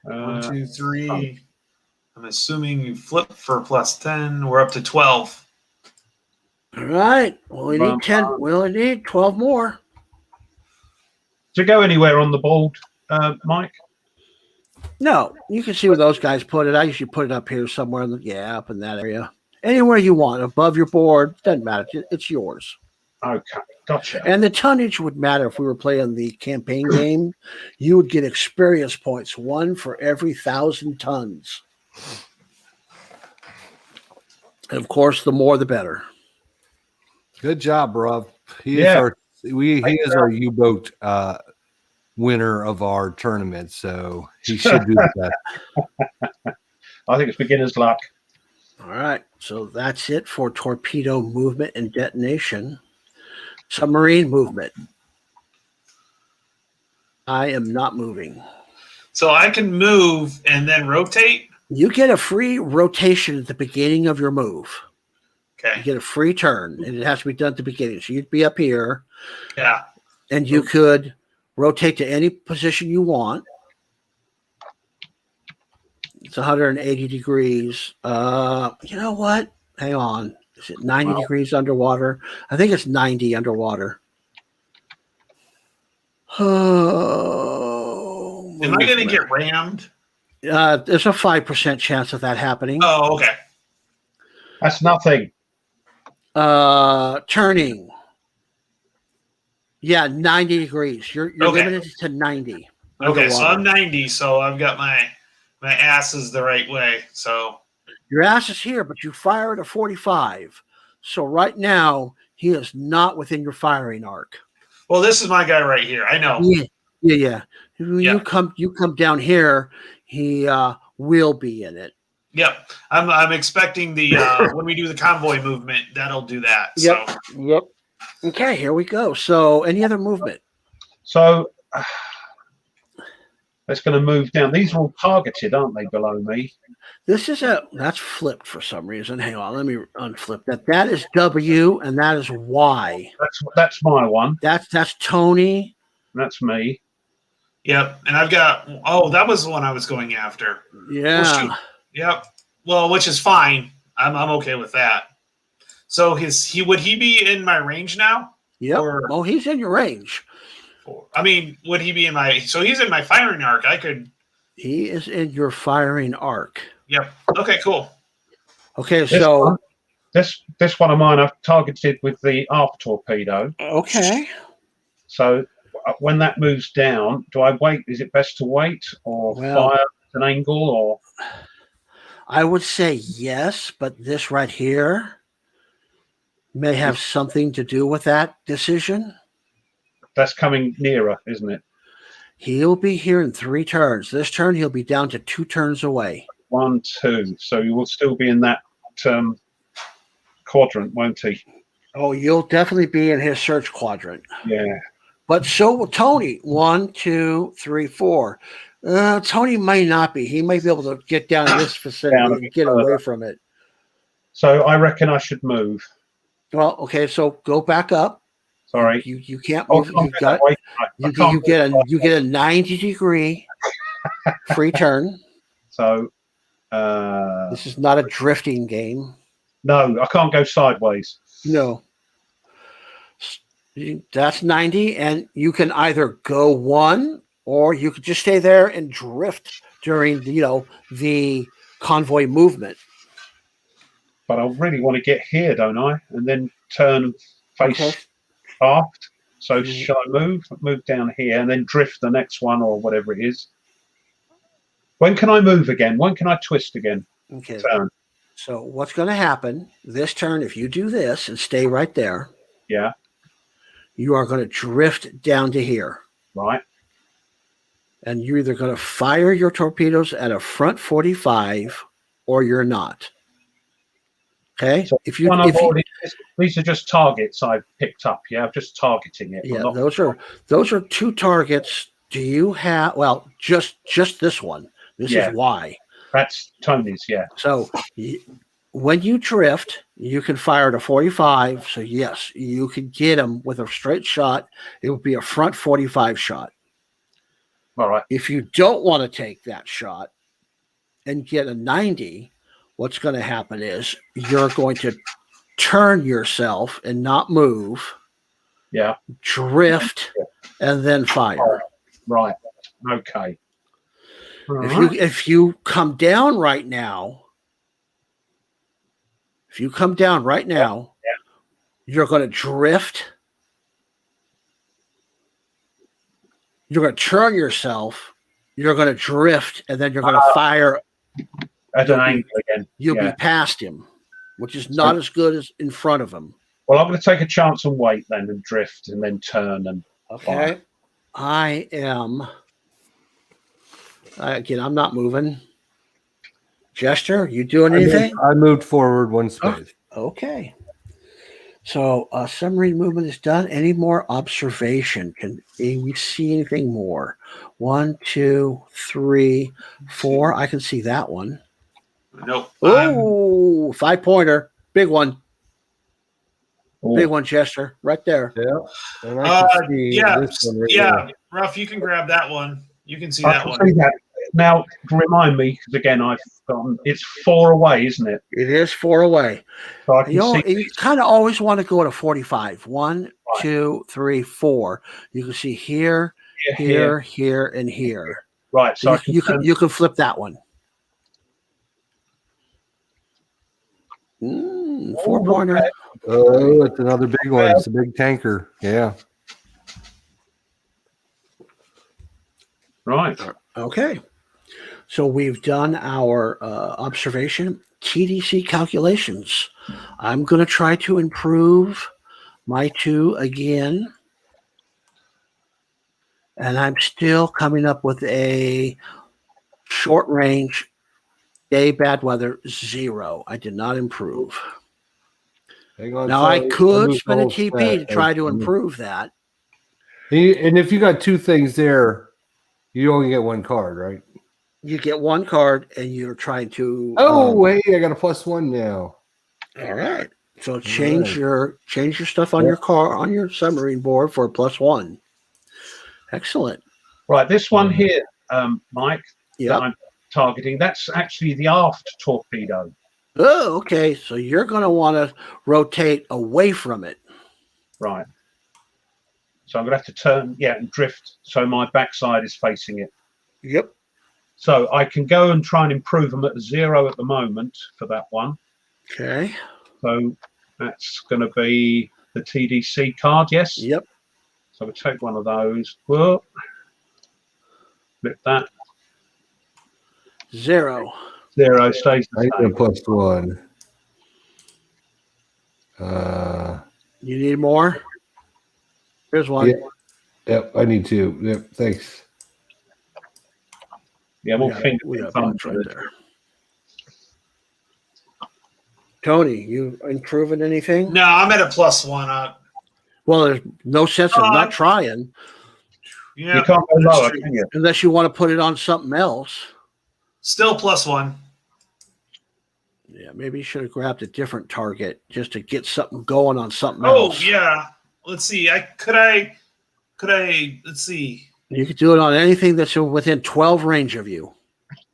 1, 2, 3. I'm assuming you flip for plus 10. We're up to 12. All right. Well, we need 10. We only need 12 more. To go anywhere on the board, Mike? No, you can see where those guys put it. I usually put it up here somewhere up in that area. Anywhere you want, above your board, doesn't matter. It's yours. Okay, gotcha. And the tonnage would matter if we were playing the campaign game. You would get experience points, 1 for every 1,000 tons. And of course, the more the better. Good job, Ruff. He is our U-boat winner of our tournament, so he should do that. I think it's beginner's luck. All right, so that's it for torpedo movement and detonation. Submarine movement. I am not moving. So I can move and then rotate? You get a free rotation at the beginning of your move. Okay. You get a free turn, and it has to be done at the beginning. So you'd be up here. Yeah. And you could rotate to any position you want. It's 180 degrees. You know what? Hang on. Is it 90 degrees underwater? I think it's 90 underwater. Oh, am I going to get rammed? There's a 5% chance of that happening. Oh, okay. That's nothing. Turning. Yeah, 90 degrees. You're limited to 90. Okay, underwater. so I'm 90, so I've got my ass is the right way. So your ass is here, but you fire at a 45. So right now, he is not within your firing arc. Well, this is my guy right here. I know. Yeah. You come down here, he will be in it. Yep. I'm expecting the when we do the convoy movement, that'll do that. Yep. So. Yep. Okay, here we go. So any other movement? So that's going to move down. These are all targeted, aren't they, below me? That's flipped for some reason. Hang on, let me unflip that. That is W and that is Y. That's my one. That's Tony. That's me. Yep. And I've got that was the one I was going after. Yeah. Well, yep. Well, which is fine. I'm okay with that. So would he be in my range now? Yep. He's in your range. I mean, would he be in my? So he's in my firing arc. He is in your firing arc. Yep. Okay. Cool. Okay. This one of mine I've targeted with the aft torpedo. Okay. So when that moves down, do I wait? Is it best to wait or fire at an angle or? I would say yes, but this right here may have something to do with that decision. That's coming nearer, isn't it? He'll be here in 3 turns. This turn, he'll be down to 2 turns away. 1, 2. So you will still be in that quadrant, won't he? Oh, you'll definitely be in his search quadrant. Yeah. But so will Tony. 1, 2, 3, 4. Tony may not be. He might be able to get down this vicinity and get away from it. So I reckon I should move. Well, okay. So go back up. Sorry, you can't move. You get a 90-degree free turn. So this is not a drifting game. No, I can't go sideways. No. That's 90, and you can either go 1, or you could just stay there and drift during the convoy movement. But I really want to get here, don't I? And then turn and face aft. So shall I move down here and then drift the next one or whatever it is? When can I move again? When can I twist again? Okay. Turn. So what's going to happen this turn, if you do this and stay right there, yeah, you are going to drift down to here. Right. And you're either going to fire your torpedoes at a front 45 or you're not. Okay. So these are just targets I've picked up. Yeah, I'm just targeting it. Yeah, those are 2 targets. Do you have just this one? This is why. That's Tony's, yeah. So when you drift, you can fire to 45. So yes, you can get them with a straight shot. It would be a front 45 shot. All right. If you don't want to take that shot and get a 90, what's going to happen is you're going to turn yourself and not move. Yeah. Drift and then fire. Right. Okay. If you come down right now, you're going to drift. You're going to turn yourself. You're going to drift, and then you're going to fire at an angle again. You'll be past him, which is not as good as in front of him. Well, I'm going to take a chance and wait then, and drift, and then turn and fire. I am. Again, I'm not moving. Jester, you doing anything? I moved forward 1 space. Okay. So submarine movement is done. Any more observation? Can we see anything more? 1, 2, 3, 4. I can see that one. Nope. Oh, 5-pointer. Big one. Ooh. Big one, Chester. Right there. Yeah. And I can see this one right there. Ruff, you can grab that one. You can see that one. See that. Now, remind me, because again, I've forgotten. It's 4 away, isn't it? It is 4 away. So I can you kind of always want to go to 45. 1, 2, 3, 4. You can see here, here, and here. Right. So you can flip that one. 4-pointer. Oh, it's another big one. It's a big tanker. Yeah. Right. Okay. So we've done our observation TDC calculations. I'm going to try to improve my 2 again. And I'm still coming up with a short range day bad weather 0. I did not improve. Hang on, now I could spend a TP to try to improve that. And if you got 2 things there, you only get 1 card, right? You get 1 card, and you're trying to. Oh, hey, I got a +1 now. All right. So change your stuff on your car on your submarine board for a +1. Excellent. Right, this one here, Mike. Yeah. That I'm targeting. That's actually the aft torpedo. Oh, okay. So you're going to want to rotate away from it. Right. So I'm going to have to turn, and drift so my backside is facing it. Yep. So I can go and try and improve them at 0 at the moment for that one. Okay. So that's going to be the TDC card, yes? Yep. So we'll take one of those. Whoa. Flip that. 0. 0 stays the same. +1. You need more? Here's one. Yep, I need two. Yep, thanks. Yeah, we'll finger we got thumb right there. Tony, you improving anything? No, I'm at a +1. Well, there's no sense of not trying. Yeah, you can't go lower, can you? Unless you want to put it on something else. Still +1. Yeah, maybe you should have grabbed a different target just to get something going on something else. Oh yeah. Let's see. Let's see. You could do it on anything that's within 12 range of you.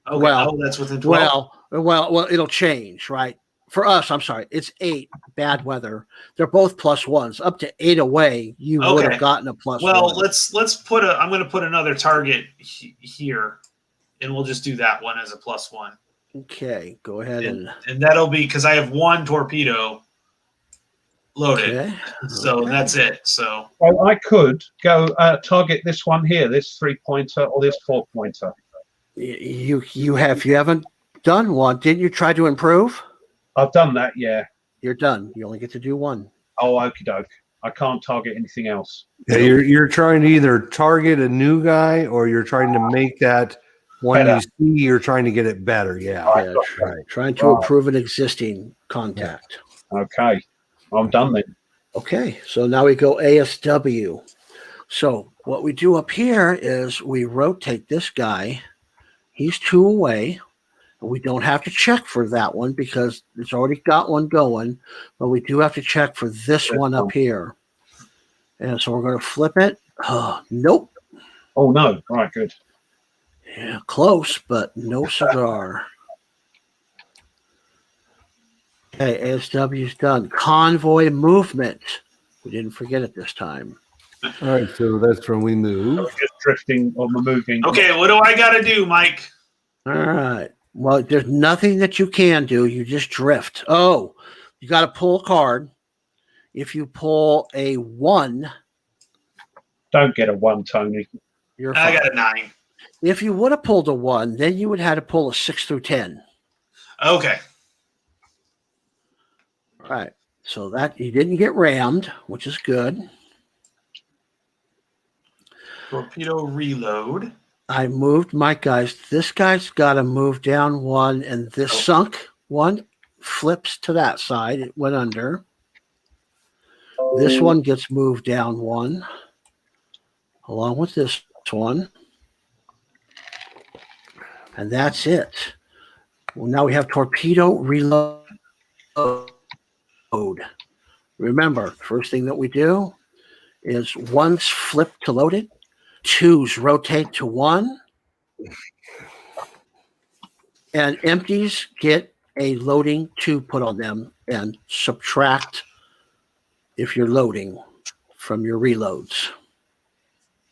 Okay, Well, that's within 12. Well, it'll change, right? For us, I'm sorry, it's 8 bad weather. They're both +1s. Up to 8 away, you would have gotten a +1. Well, let's put I'm going to put another target here, and we'll just do that one as a +1. Okay, go ahead and that'll be because I have 1 torpedo loaded, okay. So that's it. So well, I could go target this one here, this 3-pointer or this 4-pointer. You haven't done one. Didn't you try to improve? I've done that, yeah. You're done. You only get to do one. Oh, okie doke. I can't target anything else. Yeah, you're trying to either target a new guy or you're trying to make that one you see. You're trying to get it better. Yeah, right. Trying to improve an existing contact. Okay, I'm done then. Okay, so now we go ASW. So what we do up here is we rotate this guy. He's 2 away. We don't have to check for that one because it's already got one going, but we do have to check for this one up here. And so we're going to flip it. Nope. Oh, no. Right, good. Yeah, close, but no cigar. Okay, ASW's done. Convoy movement. We didn't forget it this time. All right, so that's when we move. Just drifting or moving. okay, what do I got to do, Mike? All right. Well, there's nothing that you can do. You just drift. Oh, you got to pull a card. If you pull a 1, don't get a 1, Tony. You're fine. I got a 9. If you would have pulled a 1, then you would have had to pull a 6 through 10. Okay. All right. So that you didn't get rammed, which is good. Torpedo reload. I moved my guys. This guy's got to move down 1, and this sunk 1 flips to that side. It went under. This one gets moved down 1, along with this one. And that's it. Well, now we have torpedo reload. Remember, first thing that we do is 1's flip to loaded. 2's rotate to 1, and empties get a loading 2 put on them and subtract if you're loading from your reloads.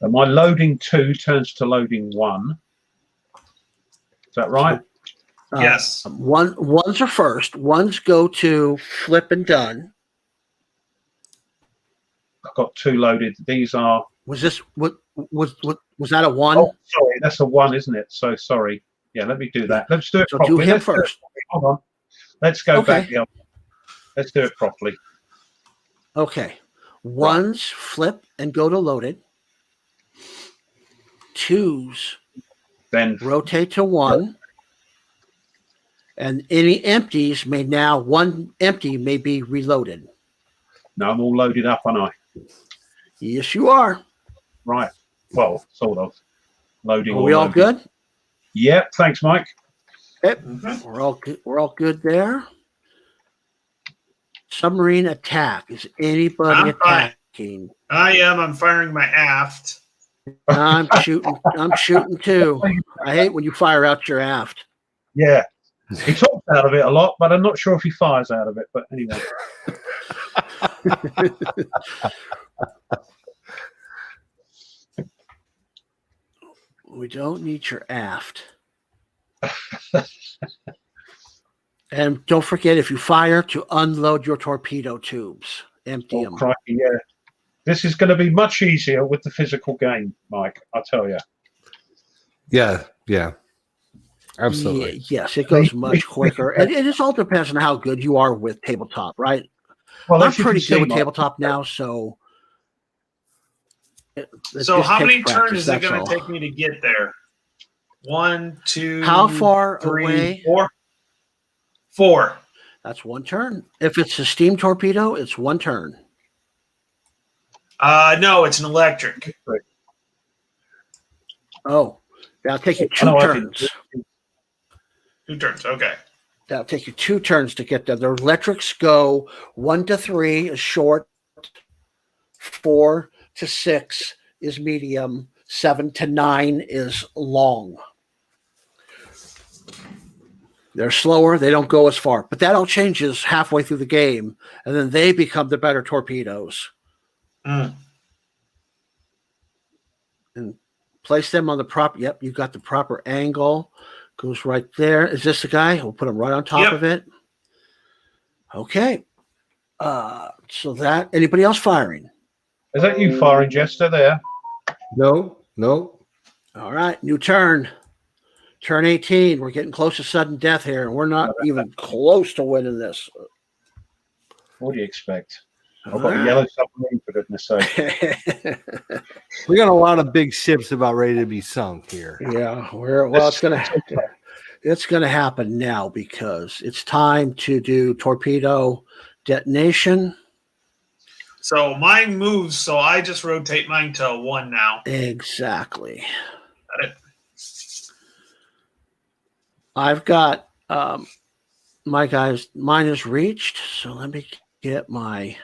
So my loading 2 turns to loading 1. Is that right? Yes. 1's are first. 1's go to flip and done. I've got 2 loaded. These are. Was that a 1? Oh, sorry, that's a 1, isn't it? So sorry. Yeah, let me do that. Let's do it so properly. Do him first. Hold on. Let's go back. Yeah. Let's do it properly. Okay. 1's flip and go to loaded. 2's then rotate to 1. And any empties may now, 1 empty may be reloaded. No, I'm all loaded up, aren't I? Yes, you are. Right. Well, sort of. Loading. Are we all good? Yep. Thanks, Mike. Yep. We're all good. We're all good there. Submarine attack. Is anybody attacking? I am. I'm firing my aft. I'm shooting. I'm shooting too. I hate when you fire out your aft. Yeah. He talks out of it a lot, but I'm not sure if he fires out of it. But anyway. We don't need your aft. And don't forget, if you fire, to unload your torpedo tubes. Empty them. Crikey, yeah. This is going to be much easier with the physical game, Mike, I'll tell you. Yeah. Absolutely. Yes, it goes much quicker. And it just all depends on how good you are with tabletop, right? Well, I'm as you pretty can good see, with Mike, tabletop now, so. So this how takes many turns practice, is it that's going all. to take me to get there? 1, 2, How far 3, away? 4. 4. That's one turn. If it's a steam torpedo, it's one turn. No, it's an electric. Oh, that'll take you I know 2 I did. turns. 2 turns. Okay. That'll take you 2 turns to get there. The electrics go 1 to 3 is short, 4 to 6 is medium, 7 to 9 is long. They're slower. They don't go as far. But that all changes halfway through the game, and then they become the better torpedoes. Mm. And place them on the proper. Yep, you got the proper angle. Goes right there. Is this the guy? We'll put him right on top of it. Okay. So that. Anybody else firing? Is that you firing, Jester? There. No. All right. New turn. Turn 18. We're getting close to sudden death here, and we're not even close to winning this. What do you expect? I've got a yellow submarine, for goodness sake. We got a lot of big ships about ready to be sunk here. Yeah, it's gonna happen now because it's time to do torpedo detonation. So mine moves, so I just rotate mine to 1 now. Exactly. Got it. I've got mine is reached, so let me get my.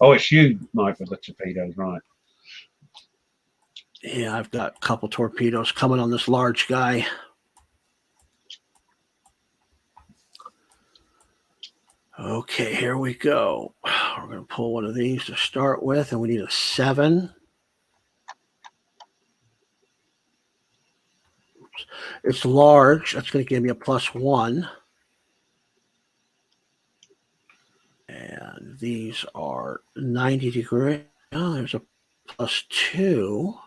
Oh, it's you, Mike, with the torpedoes, right? Yeah, I've got a couple torpedoes coming on this large guy. Okay, here we go. We're going to pull one of these to start with, and we need a 7. Oops. It's large. That's going to give me a +1. And these are 90 degree. Oh, there's a +2.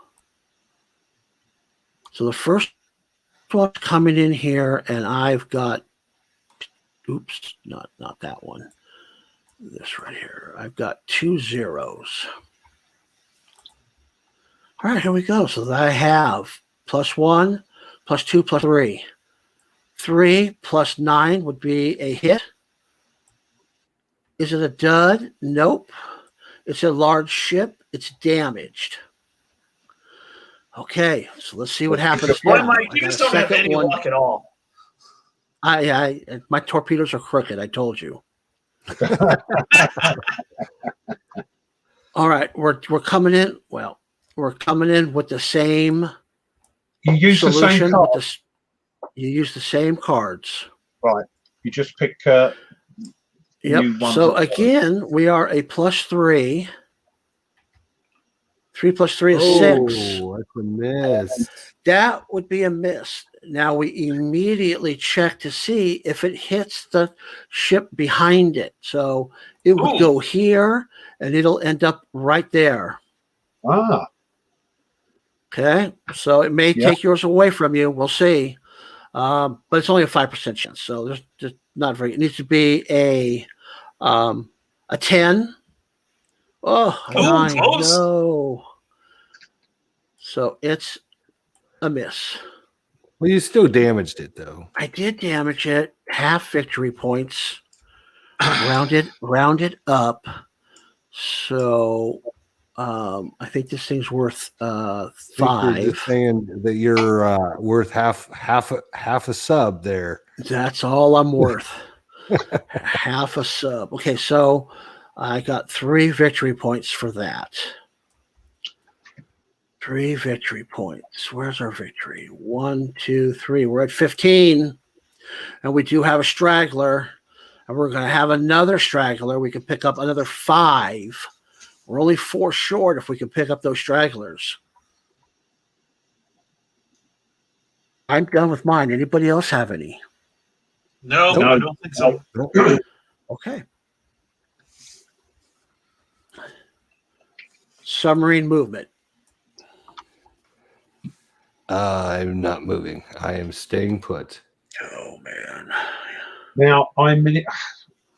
So the first one's coming in here, and I've got, oops, not that one. This right here. I've got 2 zeros. All right, here we go. So I have +1, +2, +3. 3 + 9 would be a hit. Is it a dud? Nope. It's a large ship. It's damaged. Okay, so let's see what happens Boy, now. Mike, you just don't have any luck at all. My torpedoes are crooked. I told you. All right, we're coming in. Well, we're coming in with the same. You use solution. The same card. You use the same cards. Right. You just pick. Yep. So again, we are a +3. 3 + 3 is 6. Oh, that's a miss. That would be a miss. Now we immediately check to see if it hits the ship behind it. So it would go here, and it'll end up right there. Ah. Okay. So it may take yours away from you. We'll see. But it's only a 5% chance. So there's just not very. It needs to be a 10. Oh, a 9. Close. No. So it's a miss. Well, you still damaged it, though. I did damage it. Half victory points. rounded up. So I think this thing's worth 5. You're just saying that you're worth half a sub there. That's all I'm worth. Half a sub. Okay, so I got 3 victory points for that. 3 victory points. Where's our victory? 1, 2, 3. We're at 15. And we do have a straggler. And we're going to have another straggler. We can pick up another 5. We're only 4 short if we can pick up those stragglers. I'm done with mine. Anybody else have any? No, I don't think so. Okay. Submarine movement. I'm not moving. I am staying put. Oh, man. Now,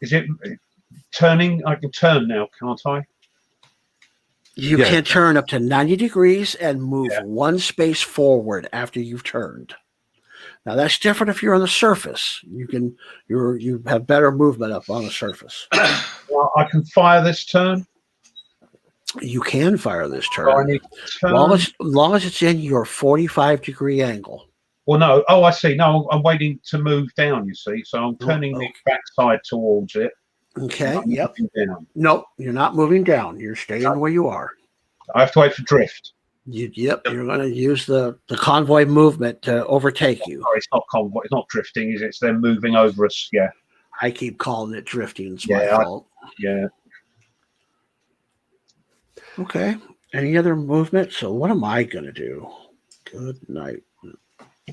is it turning. I can turn now, can't I? You can turn up to 90 degrees and move one space forward after you've turned. Now that's different if you're on the surface. You have better movement up on the surface. Well, I can fire this turn. You can fire this turn. So I need to turn. Long as it's in your 45-degree angle. Well, no. Oh, I see. No, I'm waiting to move down, you see. So I'm turning the backside towards it. Okay, yep. Down. Nope, you're not moving down. You're staying where you are. I have to wait for drift. You're going to use the convoy movement to overtake you. Sorry, it's not convoy. It's not drifting, is it? It's them moving over us. Yeah. I keep calling it drifting. It's my fault. Yeah. Okay. Any other movement? So what am I going to do? Good night.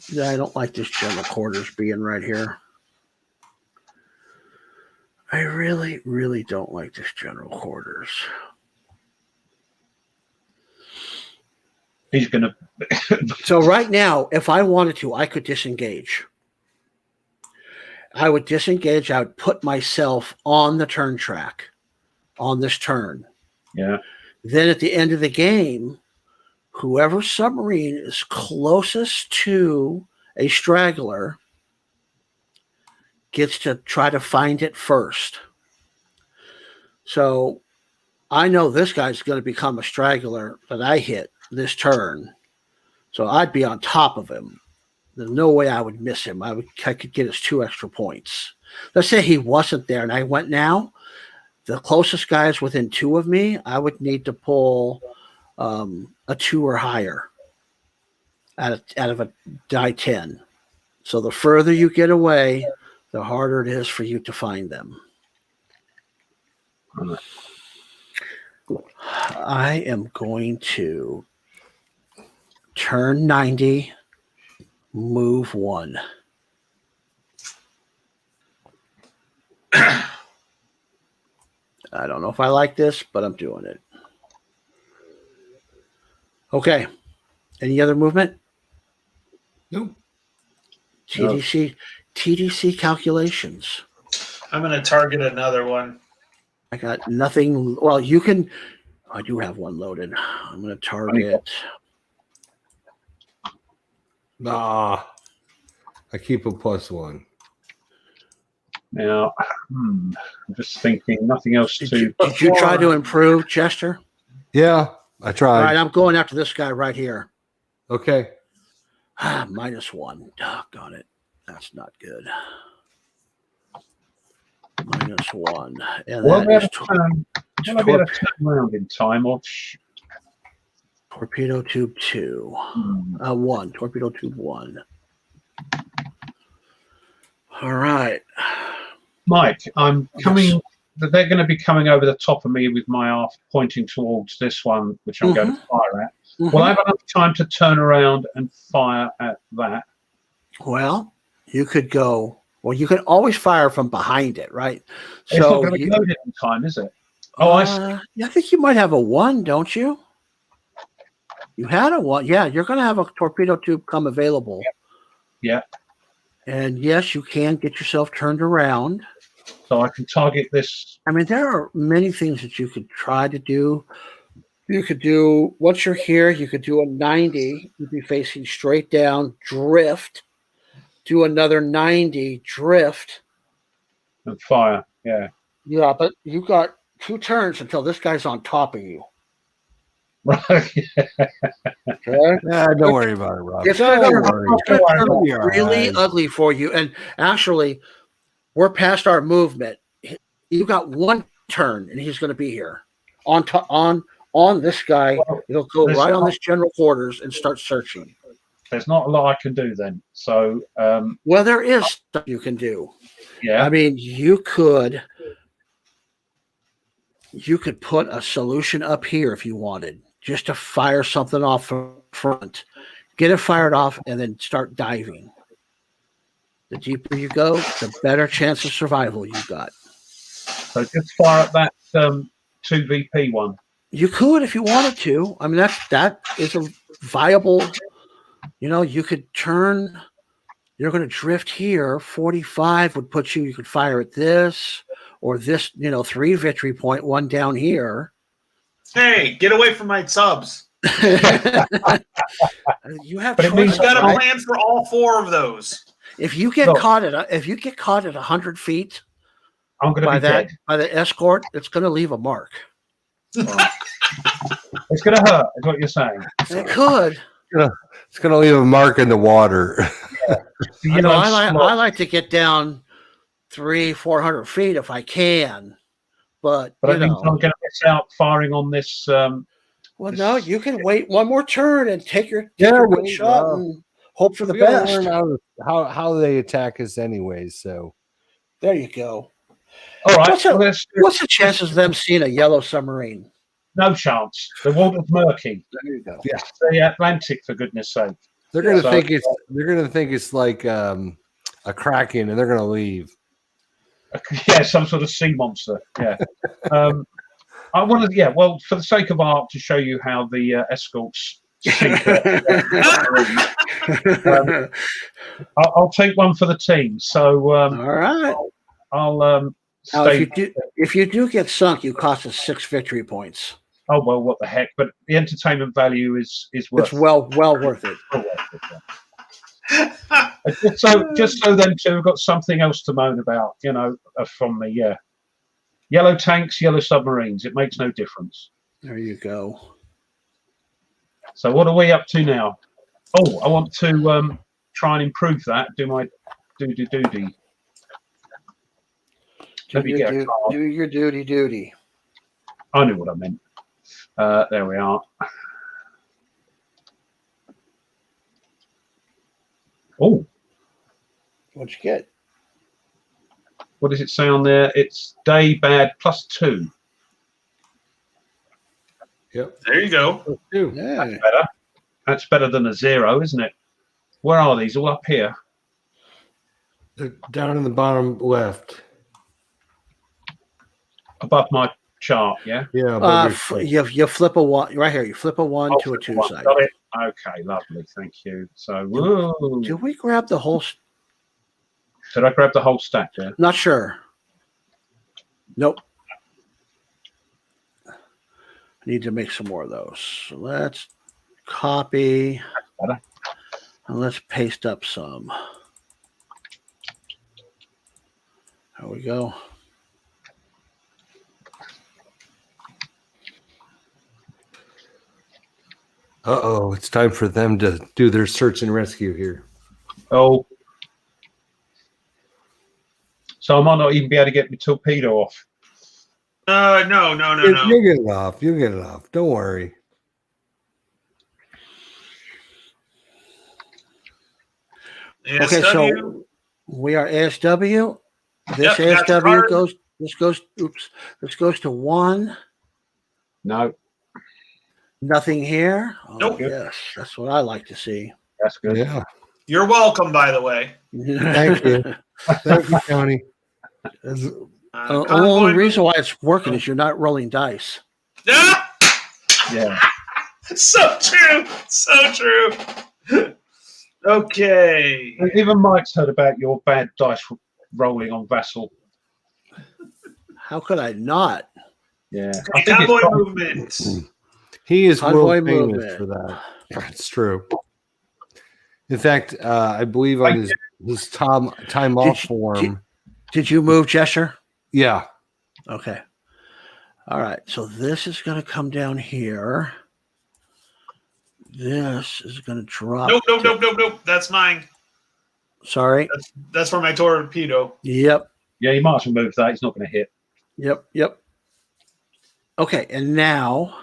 Yeah, I don't like this general quarters being right here. I really, really don't like this general quarters. He's going to... So right now, if I wanted to, I could disengage. I would disengage. I would put myself on the turn track on this turn. Yeah. Then at the end of the game, whoever submarine is closest to a straggler gets to try to find it first. So I know this guy's going to become a straggler that I hit this turn. So I'd be on top of him. There's no way I would miss him. I could get his 2 extra points. Let's say he wasn't there and I went now. The closest guy is within 2 of me. I would need to pull a 2 or higher out of a die 10. So the further you get away, the harder it is for you to find them. I am going to turn 90, move 1. I don't know if I like this, but I'm doing it. Okay. Any other movement? Nope. TDC calculations. I'm going to target another one. I got nothing. Well, you can. I do have one loaded. I'm going to target. Nah. I keep a +1. Now, I'm just thinking nothing else Did to... you try to improve, Chester? Yeah, I tried. All right, I'm going after this guy right here. Okay. -1. Doggone it. That's not good. -1. And Will I be able that to turn around in time? Or... Torpedo tube 2. 1. Torpedo tube 1. All right. Mike, I'm coming. Yes. They're going to be coming over the top of me with my aft pointing towards this one, which I'm going to fire at. Will I have enough time to turn around and fire at that? Well, you could go. Well, you can always fire from behind it, right? It's not going to be loaded in time, is it? Oh, I see. I think you might have a 1, don't you? You had a 1. Yeah, you're going to have a torpedo tube come available. Yeah. And yes, you can get yourself turned around. So I can target this. I mean, there are many things that you could try to do. You could do, once you're here, you could do a 90. You'd be facing straight down, drift. Do another 90, drift. And fire, yeah. Yeah, but you got 2 turns until this guy's on top of you. Right. Okay. Don't worry about it, Rob. It's going to turn really ugly for you. And actually, we're past our movement. You got 1 turn, and he's going to be here on this guy. He'll go right on this general quarters and start searching. There's not a lot I can do then. So, well, there is stuff you can do. Yeah. I mean, you could put a solution up here if you wanted, just to fire something off from front, get it fired off, and then start diving. The deeper you go, the better chance of survival you got. So just fire at that 2VP one. You could if you wanted to. I mean, that is a viable. You could turn. You're going to drift here. 45 would put you. You could fire at this, or this, 3 victory point, 1 down here. Hey, get away from my subs. You have choices. I've got a plan for all 4 of those. If you get caught at 100 feet, I'm going to be dead by the escort. It's going to leave a mark. It's going to hurt. Is what you're saying? It could. It's going to leave a mark in the water. Yeah. I like to get down 300-400 feet if I can, but I think I'm going to miss out firing on this. No, you can wait one more turn and take your good shot and hope for the best. Learn how they attack us anyways. So there you go. All right. What's the chances of them seeing a yellow submarine? No chance. The water's murky. There you go. Yeah, the Atlantic, for goodness sake. They're going to think it's like a kraken, and they're going to leave. Yeah, some sort of sea monster. Yeah. I wanted, well, for the sake of art, to show you how the escorts sink. I'll take one for the team. So, all right. I'll now, if you do get sunk, you cost us 6 victory points. Oh well, what the heck? But the entertainment value is worth. It's well worth it. just so then too, we've got something else to moan about. From the yellow tanks, yellow submarines. It makes no difference. There you go. So what are we up to now? Oh, I want to try and improve that. Do my doody. Let me get a card. Do your duty. I knew what I meant. There we are. Oh. What'd you get? What does it say on there? It's day bad +2. Yep. There you go. Yeah. That's better. That's better than a 0, isn't it? Where are these? All up here? They're down in the bottom left. Above my chart, yeah? Yeah. You flip a 1 right here. You flip a 1 to a 2 side. Got it. Okay, lovely. Thank you. So, did we grab the whole? Did I grab the whole stack there? Not sure. Nope. I need to make some more of those. So let's copy and let's paste up some. There we go. It's time for them to do their search and rescue here. Oh. So I might not even be able to get my torpedo off. No. You'll get it off. You'll get it off. Don't worry. ASW. Okay, so we are ASW. This Yep, ASW goes. This goes to 1. No. Nothing here. Oh, Nope. Yes, that's what I like to see. That's good. Yeah. You're welcome, by the way. Thank you. Thank you, Tony. The only reason why it's working is you're not rolling dice. Yeah. So true. So true. Okay. Even Mike's heard about your bad dice rolling on Vassal. How could I not? Yeah. Convoy movement. He is Convoy world famous movement. for that. That's true. In fact, I believe on his time off form. Did you move, Jester? Yeah. Okay. All right. So this is going to come down here. This is going to drop. Nope. That's mine. Sorry. That's for my torpedo. Yep. Yeah, you might as well move that. It's not going to hit. Yep. Okay. And now.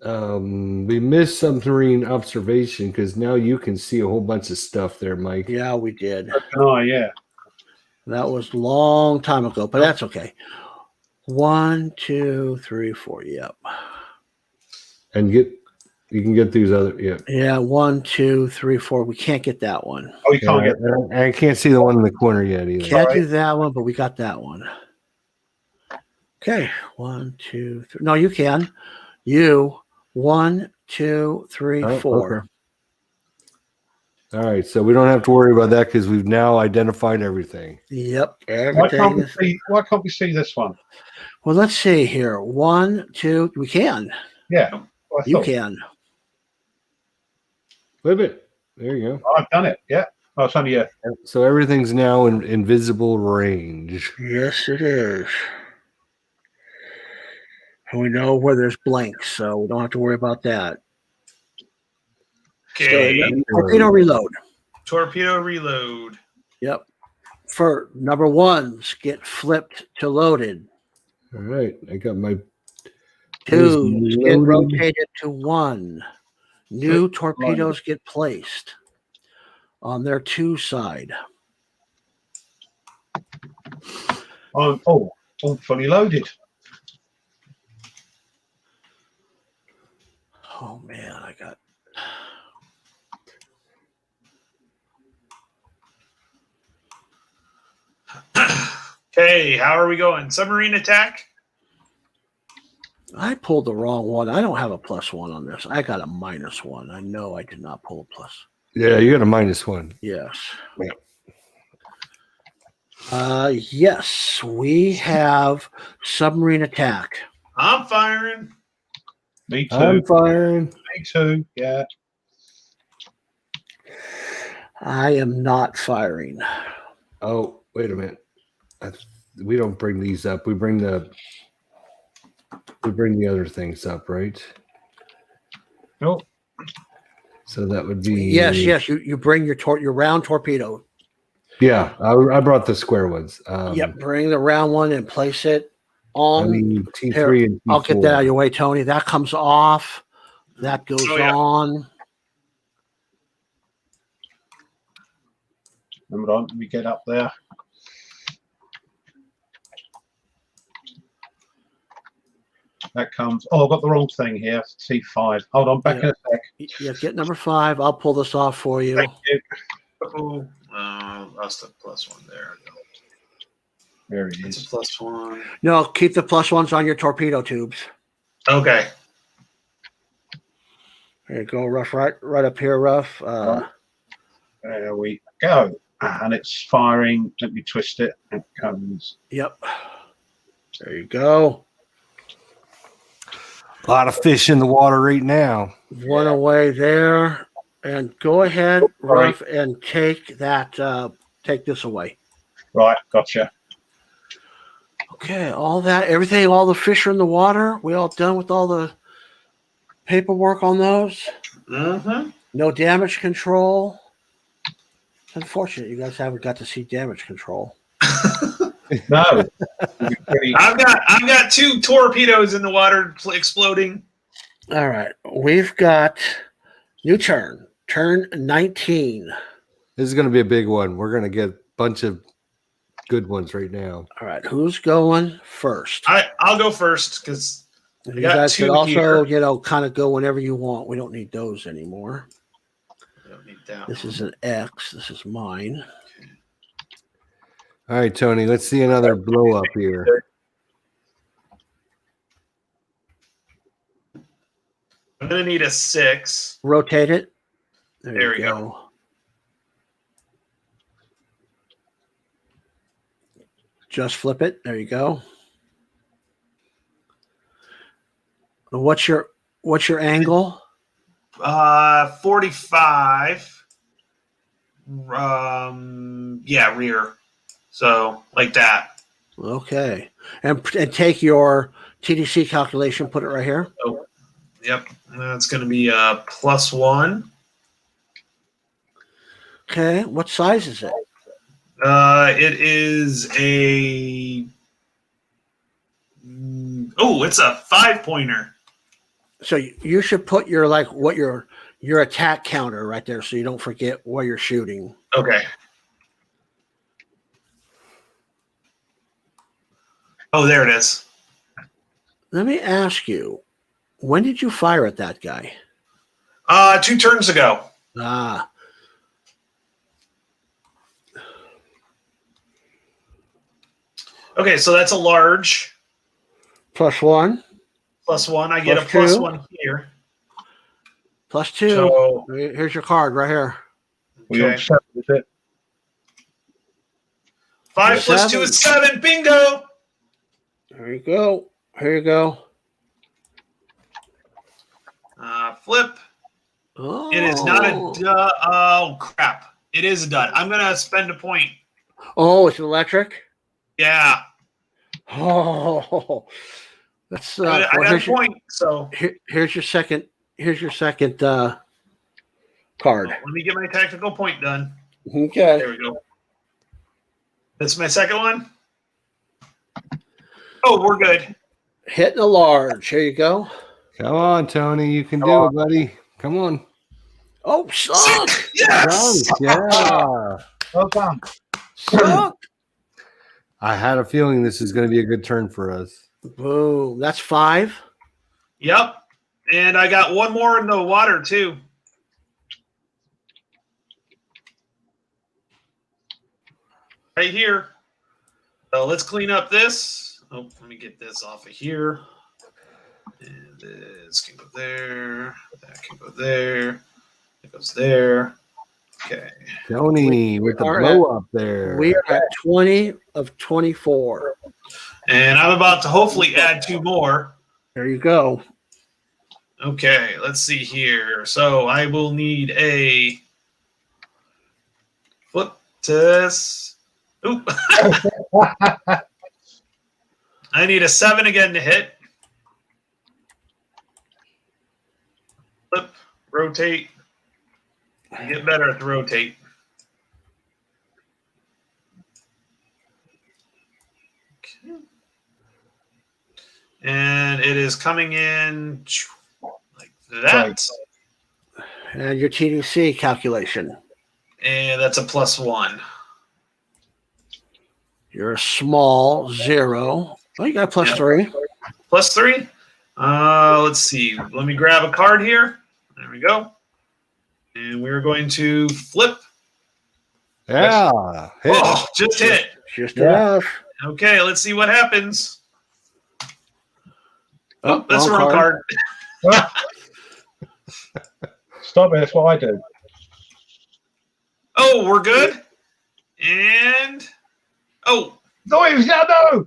We missed submarine observation because now you can see a whole bunch of stuff there, Mike. Yeah, we did. Oh, yeah. That was a long time ago, but that's okay. 1, 2, 3, 4. Yep. And you can get these other. Yeah. Yeah. 1, 2, 3, 4. We can't get that one. Oh, you can't get that. I can't see the one in the corner yet either. Can't do that one, but we got that one. Okay. 1, 2, 3. No, you can. You 1, 2, 3, 4. Okay. All right, so we don't have to worry about that because we've now identified everything. Yep, Why everything is. can't we see this one? Well, let's see here. 1, 2. We can. Yeah, You can. Flip it. There you go. Oh, I've done it. Yeah. Oh, it's only a. So everything's now in invisible range. Yes, it is. And we know where there's blanks, so we don't have to worry about that. Okay. Torpedo reload. Torpedo reload. Yep. For number ones, get flipped to loaded. All right, I got my 2s get rotated to 1. New torpedoes get placed on their 2 side. Oh, fully loaded. Oh man, I got. Okay, how are we going? Submarine attack? I pulled the wrong one. I don't have a +1 on this. I got a -1. I know I did not pull a plus. Yeah, you got a -1. Yes. Yeah. Yes, we have submarine attack. I'm firing. Me too. I'm firing. Me too. Yeah. I am not firing. Oh, wait a minute. We don't bring these up. We bring the other things up, right? Nope. So that would be Yes. You bring your round torpedo. Yeah, I brought the square ones. Yep, bring the round one and place it on. I mean, T3 Here, and T4. I'll get that out of your way, Tony. That comes off. That goes on. Hold on, let me get up there. That comes. Oh, I've got the wrong thing here. T5. Hold on, back in a sec. Yeah, get number 5. I'll pull this off for you. Thank you. Oh, lost a +1 there. There it It's is. a +1. No, keep the +1s on your torpedo tubes. Okay. There you go, Ruff. Right up here, Ruff. There we go. And it's firing. Let me twist it. It comes. Yep. There you go. A lot of fish in the water right now. One away there. And go ahead, Ruff, and take that. Take this away. Right, gotcha. Okay, all the fish are in the water. We all done with all the paperwork on those? Mm-hmm. No damage control. It's unfortunate you guys haven't got to see damage control. No. I've got 2 torpedoes in the water exploding. All right, we've got new turn. Turn 19. This is going to be a big one. We're going to get a bunch of good ones right now. All right, who's going first? I'll go first because you guys can also, kind of go whenever you want. We don't need those anymore. We don't need that. This is an X. This is mine. All right, Tony, let's see another blow up here. I'm going to need a 6. Rotate it. There we go. Just flip it. There you go. What's your angle? 45. Rear. So like that. Okay. And take your TDC calculation, put it right here. Oh, yep. That's going to be a +1. Okay. What size is it? It is a. It's a 5-pointer. So you should put your your attack counter right there, so you don't forget where you're shooting. Okay. Oh, there it is. Let me ask you, when did you fire at that guy? 2 turns ago. Ah. Okay, so that's a large. +1. +1. I get a +2. +1 here. +2. So, Here's your card right here. We all okay. set with it. 5 plus 2 is 7. Bingo. There you go. Here you go. Flip. Oh. It is not a oh crap. It is a dud. I'm gonna spend a point. Oh, it's electric. Yeah. Oh, that's I got a point. So here's your second. Here's your second card. let me get my tactical point done. Okay. There we go. That's my second one. Oh, we're good. Hitting a large. Here you go. Come on, Tony. You can do it, buddy. Come on. Oh, sunk. Yes. Yeah. Well done. Sunk. I had a feeling this is going to be a good turn for us. Boom. That's 5. Yep. And I got one more in the water too. Right here. So let's clean up this. Oh, let me get this off of here. And this can go there. That can go there. It goes there. Okay. Tony with the blow up there. We are at 20 of 24. And I'm about to hopefully add 2 more. There you go. Okay, let's see here. So I will need a flip test. Oop. I need a 7 again to hit. Flip, rotate. I get better at the rotate. Okay. And it is coming in like that. And your TDC calculation. And that's a +1. You're a small 0. Oh, you got +3. +3. Let's see. Let me grab a card here. There we go. And we're going to flip. Yeah. Hit. Oh, just hit. Just enough. Okay, let's see what happens. Oh, That's the wrong wrong card. Stop it. That's what I do. Oh, we're good. And oh, No.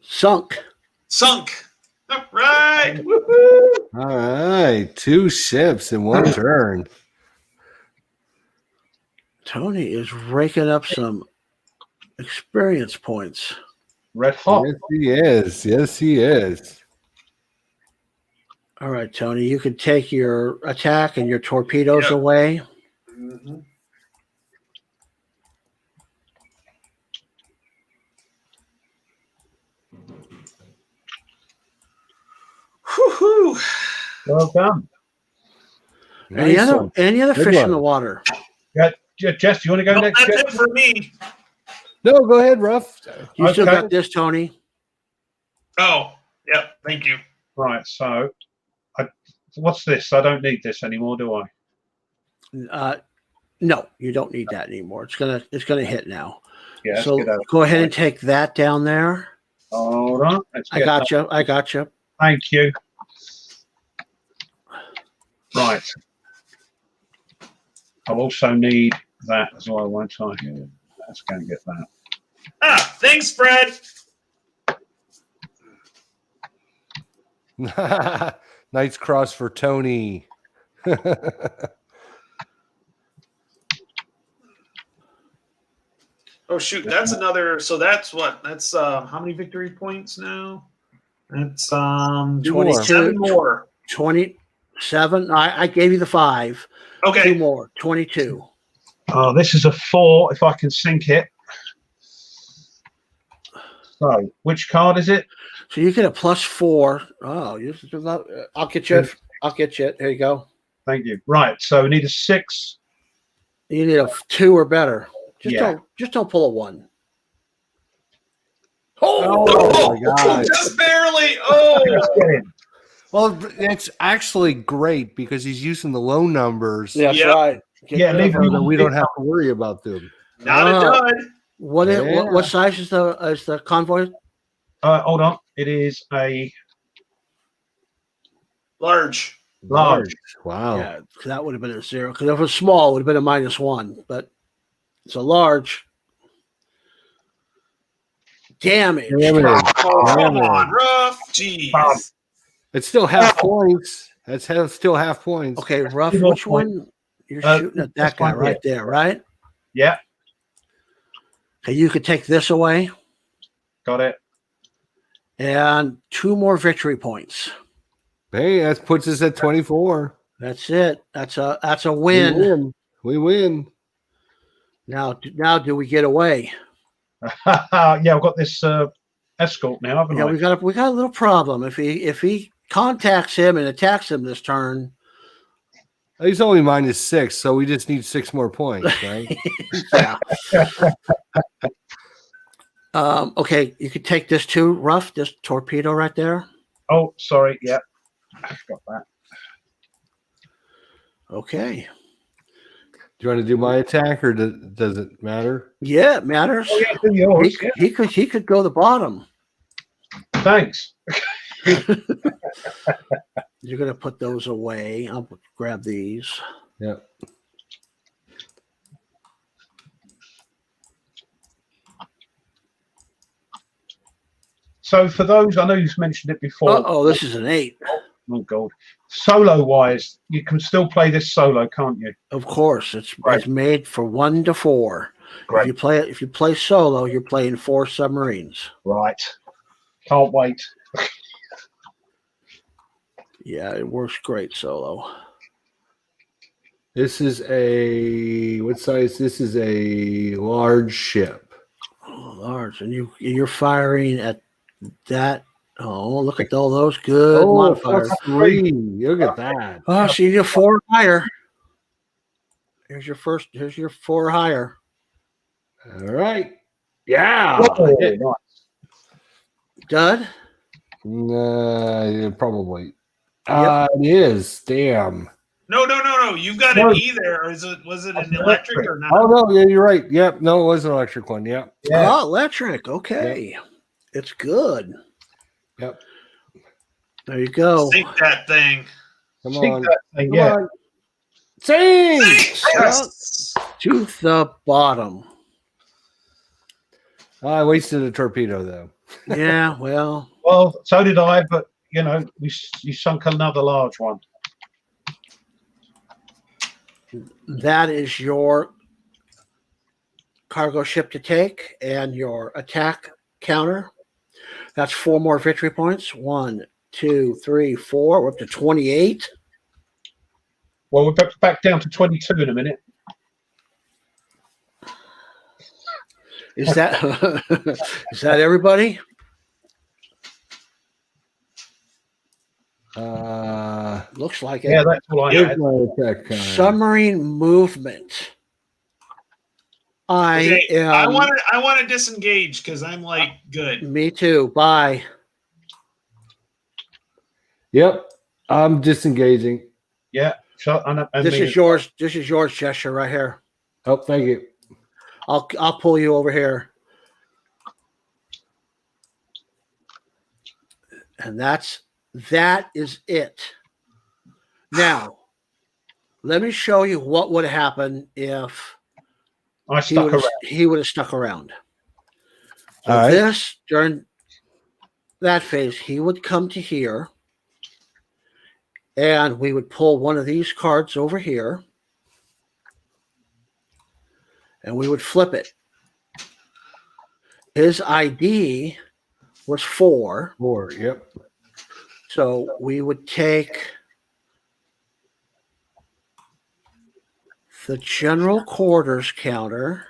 Sunk. sunk. All right. All right. 2 ships in 1 turn. Tony is raking up some experience points. Red hot. Yes, he is. Yes, he is. All right, Tony, you can take your attack and your torpedoes away. Mm-hmm. Whew. Well done. Any Nice other one. Good fish one. in the water? Yeah, Jess, do you want to go Well, next? that's Jess? it for me. No, go ahead, Ruff. You still Okay. got this, Tony? Oh, yep. Thank you. Right. So, what's this? I don't need this anymore, do I? No, you don't need that anymore. It's gonna hit now. Yeah. So let's get that. go ahead and take that down there. Hold on. Let's I get got that. you. I got you. Thank you. Right. I'll also need that as well, won't I? Let's go and get that. Ah, thanks, Fred. Knight's Cross for Tony. Oh shoot, that's another. So that's what? That's how many victory points now? That's 27 more. 27. I gave you the 5. 2 Okay. more. 22. Oh, this is a 4 if I can sink it. So, which card is it? So you get a +4. Oh, I'll get you. I'll get you. There you go. Thank you. Right. So we need a 6. You need a 2 or better. Yeah. Just don't pull a 1. Oh, my God. Just barely. Oh, Let's get in. Well, it's actually great because he's using the low numbers. That's Yep. right. Yeah, leave So them. that we don't have to worry about them. not a dud. What size is the convoy? Hold on. It is a Large. Large. Wow. Yeah, that would have been a 0. Because if it was small, it would have been a -1. But it's a large. Damage. Oh, come on, rough. Jeez. It's still half points. That's still half points. Okay, rough. Which one? You're shooting at that guy right there, right? Yeah. Okay, you could take this away. Got it. And 2 more victory points. Hey, that puts us at 24. That's it. That's a win. We win. Now do we get away? Yeah, I've got this escort now, haven't I? We got a little problem. If he contacts him and attacks him this turn, he's only -6, so we just need 6 more points, right? yeah. Okay, you could take this too, rough. This torpedo right there. Oh, sorry. Yeah, got that. Okay. Do you want to do my attack, or does it matter? Yeah, it matters. Oh, yeah, do yours. He could go the bottom. Thanks. You're gonna put those away. I'll grab these. Yeah. So for those, I know you've mentioned it before. Oh, this is an 8. Oh God. Solo wise, you can still play this solo, can't you? Of course, it's made for 1 to 4. Great. If you play solo, you're playing 4 submarines. Right. Can't wait. Yeah, it works great solo. This is what size? This is a large ship. Oh, large, and you're firing at that. Oh, look at all those good modifiers. +3. Look at that. Oh, so you get 4 higher. Here's your 4 higher. All right. Yeah. Oh, nice. Dud? Yeah, probably. It is. Damn. No. You've got an E there. Or was it an electric or not? Oh, no. Yeah, you're right. Yep. No, it was an electric one. Yep. Yeah. Oh, electric. Okay. Yep. It's good. Yep. There you go. Sink that thing. Come Sink on. that thing, Come yeah. on. Sing! Yes. To the bottom. I wasted a torpedo, though. Yeah, well. Well, so did I, but, you sunk another large one. That is your cargo ship to take and your attack counter. That's 4 more victory points. 1, 2, 3, 4. We're up to 28. Well, we're back down to 22 in a minute. Is that is that everybody? Looks like it. Yeah, that's all I had. Submarine movement. I want to disengage because I'm like good. Me too. Bye. Yep. I'm disengaging. Yeah. This is yours. This is yours, Cheshire, right here. Oh, thank you. I'll pull you over here. And that is it. Now, let me show you what would happen if he would have stuck around. So right. This, during that phase, he would come to here, and we would pull one of these cards over here, and we would flip it. His ID was 4. 4, yep. So we would take the general quarters counter,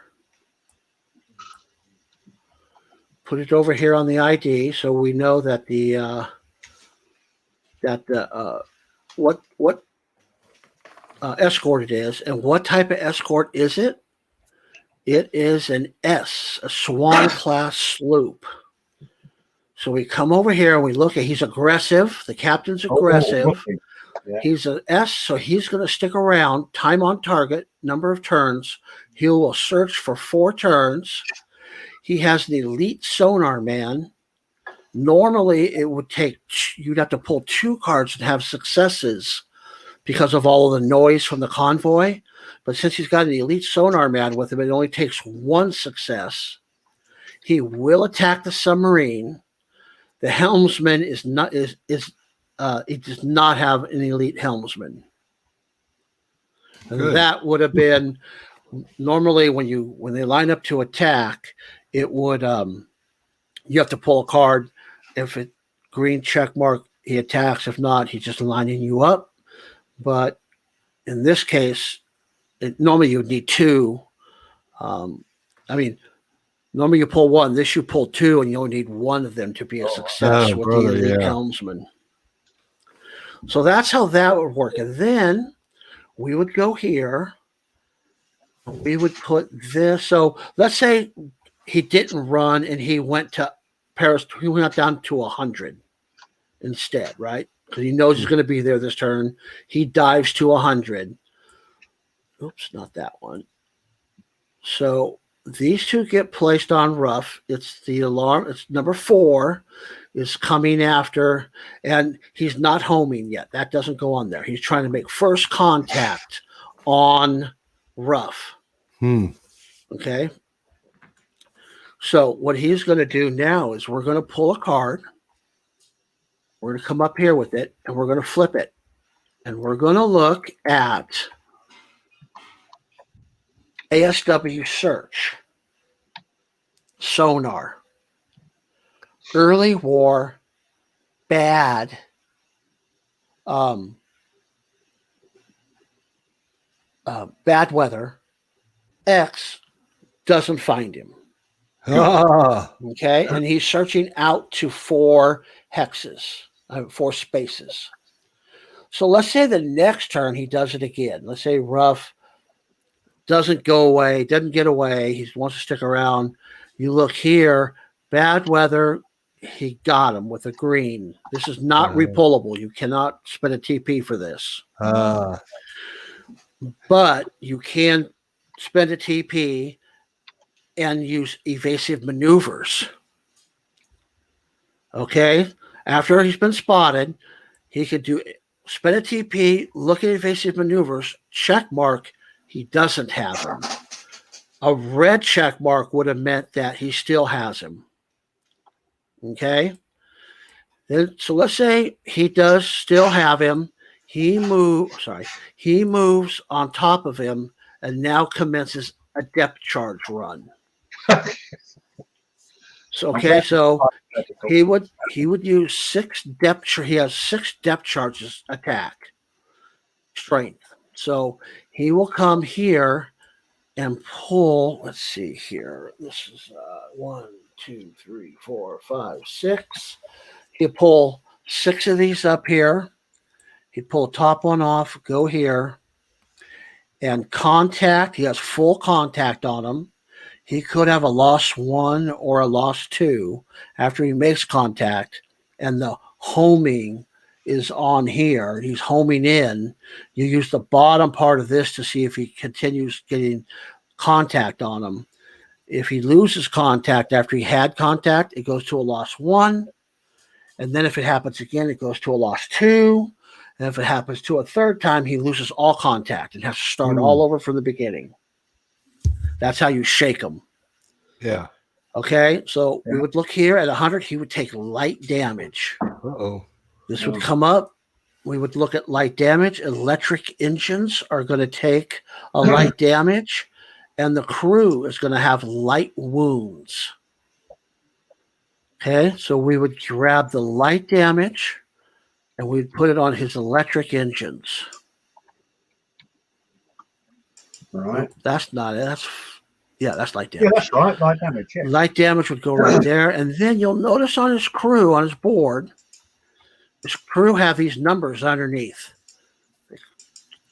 put it over here on the ID, so we know that what escort it is, and what type of escort is it? It is an S, a Swan class sloop. So we come over here and we look at, he's aggressive. The captain's aggressive. Yeah. He's an S, so he's going to stick around. Time on target, number of turns. He will search for 4 turns. He has the elite sonar man. Normally, it would take, you'd have to pull 2 cards and have successes because of all of the noise from the convoy. But since he's got an elite sonar man with him, it only takes one success. He will attack the submarine. The helmsman he does not have an elite helmsman. And that would have been normally when they line up to attack, it would you have to pull a card. If it green check mark, he attacks. If not, he's just lining you up. But in this case, normally you would need two. Normally you pull one. This you pull two, and you only need one of them to be a success with the elite helmsman. So that's how that would work. And then we would go here. We would put this. So let's say he didn't run and he went to Paris. He went down to 100 instead, right? Because he knows he's going to be there this turn. He dives to 100. Oops, not that one. So these two get placed on rough. It's the alarm. It's number 4 is coming after, and he's not homing yet. That doesn't go on there. He's trying to make first contact on rough. Okay. So what he's going to do now is we're going to pull a card. We're going to come up here with it, and we're going to flip it. And we're going to look at ASW search, sonar, early war, bad, bad weather, X doesn't find him. Okay, and he's searching out to 4 hexes, 4 spaces. So let's say the next turn he does it again. Let's say rough doesn't go away, doesn't get away. He wants to stick around. You look here, bad weather. He got him with a green. This is not repullable. You cannot spend a TP for this. But you can spend a TP and use evasive maneuvers. Okay? After he's been spotted, he could spend a TP, look at evasive maneuvers, check mark, he doesn't have him. A red check mark would have meant that he still has him. Okay? So let's say he does still have him. He moves on top of him and now commences a depth charge run. So he would use 6 depth. He has 6 depth charges attack strength. So he will come here and pull. Let's see here. This is 1, 2, 3, 4, 5, 6. He'll pull 6 of these up here. He'd pull the top one off, go here, and contact. He has full contact on him. He could have a loss 1 or a loss 2 after he makes contact, and the homing is on here. He's homing in. You use the bottom part of this to see if he continues getting contact on him. If he loses contact after he had contact, it goes to a loss 1. And then if it happens again, it goes to a loss 2. And if it happens to a third time, he loses all contact and has to start all over from the beginning. That's how you shake him. Yeah. Okay, so we would look here at 100. He would take light damage. This would come up. We would look at light damage. Electric engines are going to take a light damage, and the crew is going to have light wounds. Okay, so we would grab the light damage, and we'd put it on his electric engines. Right. That's not it. That's light damage. Yeah, that's right. Light damage. Yeah. Light damage would go right there. And then you'll notice on his crew, on his board, his crew have these numbers underneath. They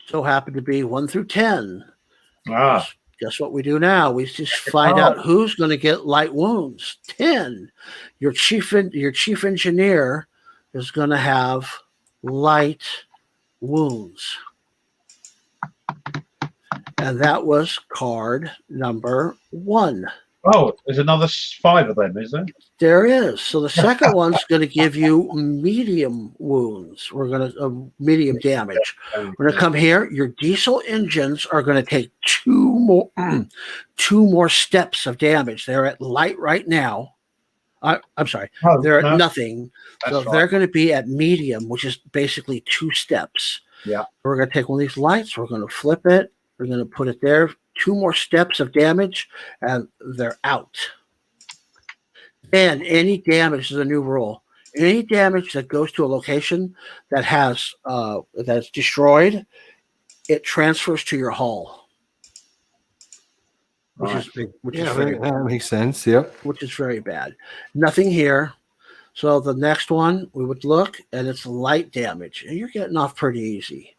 so happen to be 1 through 10. Guess what we do now? We just find out who's going to get light wounds. 10. Your chief engineer is going to have light wounds. And that was card number 1. Oh, there's another 5 of them, is there? There is. So the second one's going to give you medium wounds. We're going to medium damage. We're going to come here. Your diesel engines are going to take two more steps of damage. They're at light right now. I'm sorry. They're at nothing. So they're going to be at medium, which is basically 2 steps. Yeah. We're going to take one of these lights. We're going to flip it. We're going to put it there. 2 more steps of damage, and they're out. And any damage is a new rule. Any damage that goes to a location that has that's destroyed, it transfers to your hull. That makes sense. Yep. Which is very bad. Nothing here. So the next one we would look, and it's light damage, and you're getting off pretty easy.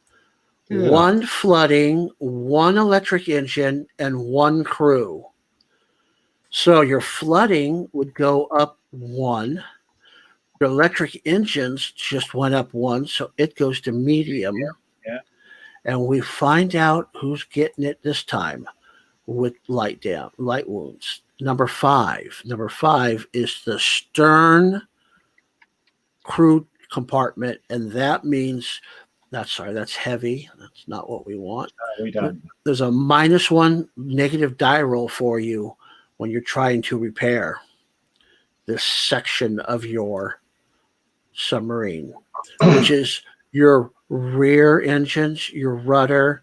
Yeah. 1 flooding, 1 electric engine, and 1 crew. So your flooding would go up 1. Your electric engines just went up 1, so it goes to medium. Yeah. And we find out who's getting it this time with light wounds. Number 5. Number 5 is the stern crew compartment, and that means that's heavy. That's not what we want. No, we don't. There's a -1 negative die roll for you when you're trying to repair this section of your submarine, which is your rear engines, your rudder,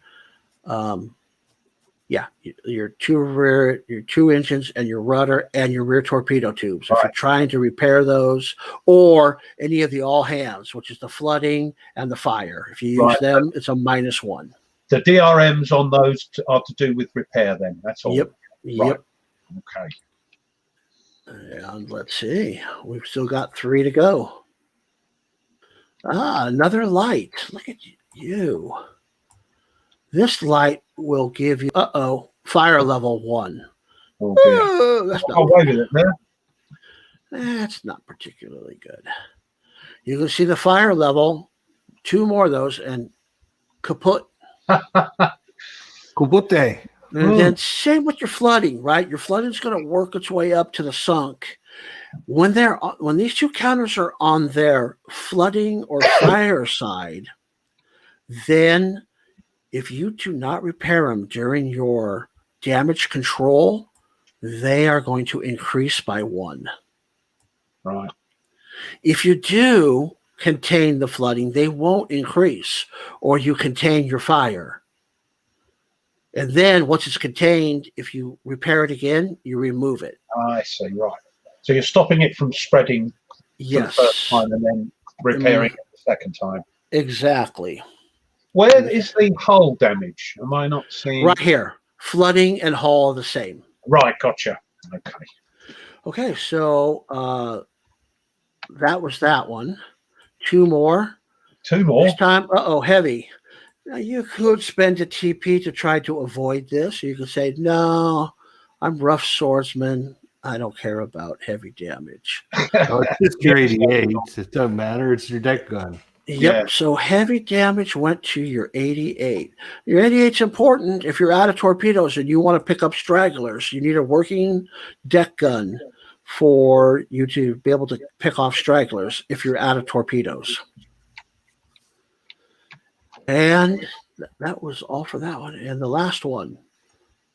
your 2 engines and your rudder and your rear torpedo tubes. Right. If you're trying to repair those, or any of the all hands, which is the flooding and the fire, if you use them, it's a -1. The DRMs on those are to do with repair. Then that's all. Yep. Right. Yep. Okay. And let's see. We've still got 3 to go. Another light. Look at you. This light will give you fire level 1. Oh dear. That's not particularly good. You can see the fire level, 2 more of those, and kaput. Kapute. And then same with your flooding, right? Your flooding is going to work its way up to the sunk. When these 2 counters are on their flooding or fire side, then if you do not repair them during your damage control, they are going to increase by 1. Right. If you do contain the flooding, they won't increase, or you contain your fire. And then once it's contained, if you repair it again, you remove it. I see, right. So you're stopping it from spreading the first time and then repairing it the second time. Exactly. Where is the hull damage? Am I not seeing? Right here. Flooding and hull the same. Right, gotcha. Okay. Okay, so that was that one. 2 more. 2 more? This time, heavy. Now, you could spend a TP to try to avoid this. You could say, no, I'm rough swordsman. I don't care about heavy damage. It's just your 88. It doesn't matter. It's your deck gun. Yep. Yeah. So heavy damage went to your 88. Your 88's important if you're out of torpedoes and you want to pick up stragglers. You need a working deck gun for you to be able to pick off stragglers if you're out of torpedoes. And that was all for that one. And the last one,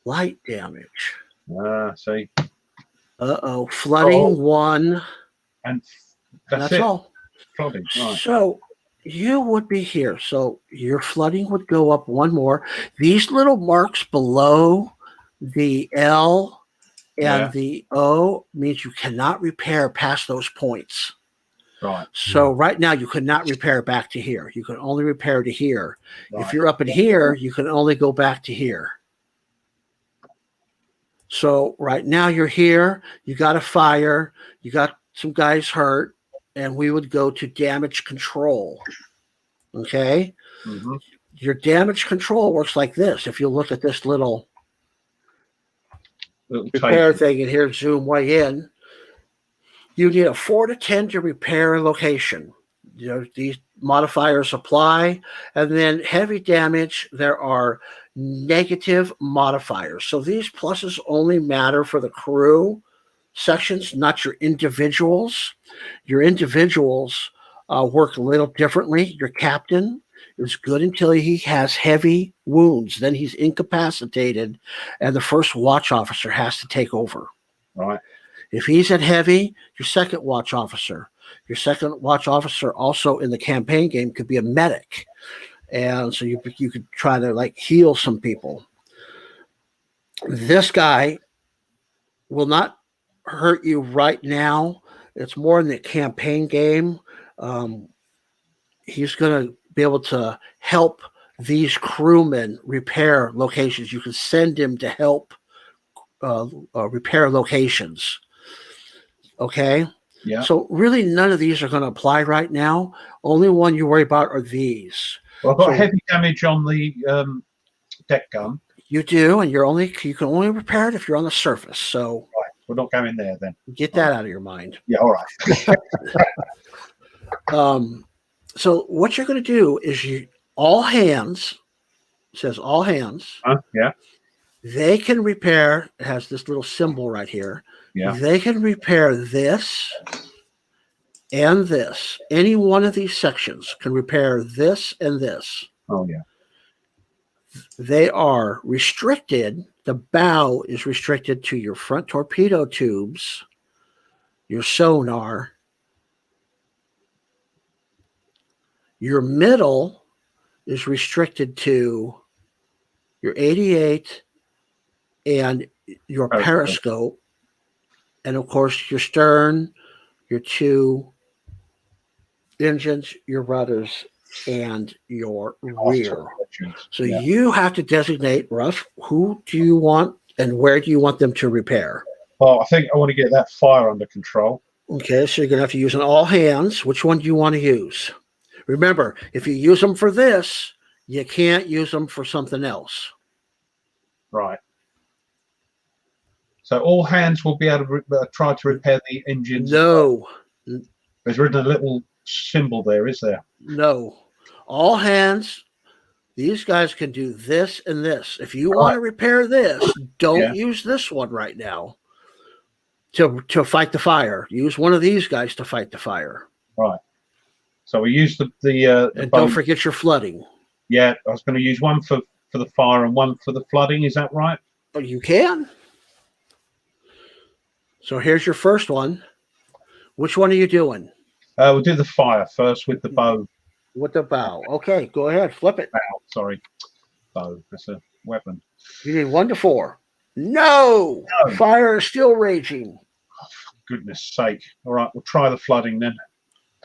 light damage. See. Flooding 1. And that's all. Flooding, right. So you would be here. So your flooding would go up 1 more. These little marks below the L and the O means you cannot repair past those points. Right. So right now you could not repair back to here. You can only repair to here. Right. If you're up in here, you can only go back to here. So right now you're here. You got a fire. You got some guys hurt. And we would go to damage control. Okay? Mm-hmm. Your damage control works like this. If you look at this little repair thing, and here, zoom way in, you need a 4 to 10 to repair a location. You know, modifiers apply. And then heavy damage, there are negative modifiers. So these pluses only matter for the crew sections, not your individuals. Your individuals work a little differently. Your captain is good until he has heavy wounds. Then he's incapacitated, and the first watch officer has to take over. Right. If he's at heavy, your second watch officer. Your second watch officer also in the campaign game could be a medic. And so you could try to like heal some people. This guy will not hurt you right now. It's more in the campaign game. He's going to be able to help these crewmen repair locations. You can send him to help repair locations. Okay? Yeah. So really none of these are going to apply right now. Only one you worry about are these. Well, I've got heavy damage on the deck gun. You do, and you can only repair it if you're on the surface. So right. We're not going there then. Get that out of your mind. Yeah, all right. So what you're going to do is all hands, it says all hands. Yeah. They can repair, it has this little symbol right here. Yeah. They can repair this and this. Any one of these sections can repair this and this. Oh, yeah. They are restricted. The bow is restricted to your front torpedo tubes, your sonar. Your middle is restricted to your 88 and your periscope. And of course, your stern, your two engines, your rudders, and your rear. So you have to designate, Ruff, who do you want and where do you want them to repair? Well, I think I want to get that fire under control. Okay, so you're going to have to use an all hands. Which one do you want to use? Remember, if you use them for this, you can't use them for something else. Right. So all hands will be able to try to repair the engines. No. There's written a little symbol there, is there? No. All hands, these guys can do this and this. If you want to repair this, don't use this one right now to fight the fire. Use one of these guys to fight the fire. Right. So we use the and don't forget your flooding. Yeah, I was going to use one for the fire and one for the flooding. Is that right? Oh, you can. So here's your first one. Which one are you doing? We'll do the fire first with the bow. With the bow. Okay, go ahead. Flip it. Bow, sorry. Bow. That's a weapon. You need 1 to 4. No! Fire is still raging. Oh, for goodness sake. All right, we'll try the flooding then.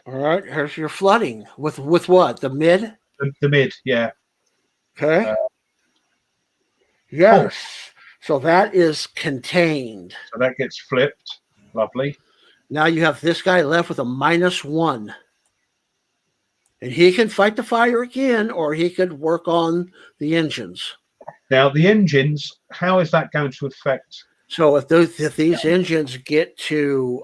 All right, here's your flooding. With what? The mid? The mid, yeah. Okay. Yes. So that is contained. So that gets flipped. Lovely. Now you have this guy left with a -1. And he can fight the fire again, or he could work on the engines. Now, the engines, how is that going to affect? So if these engines get to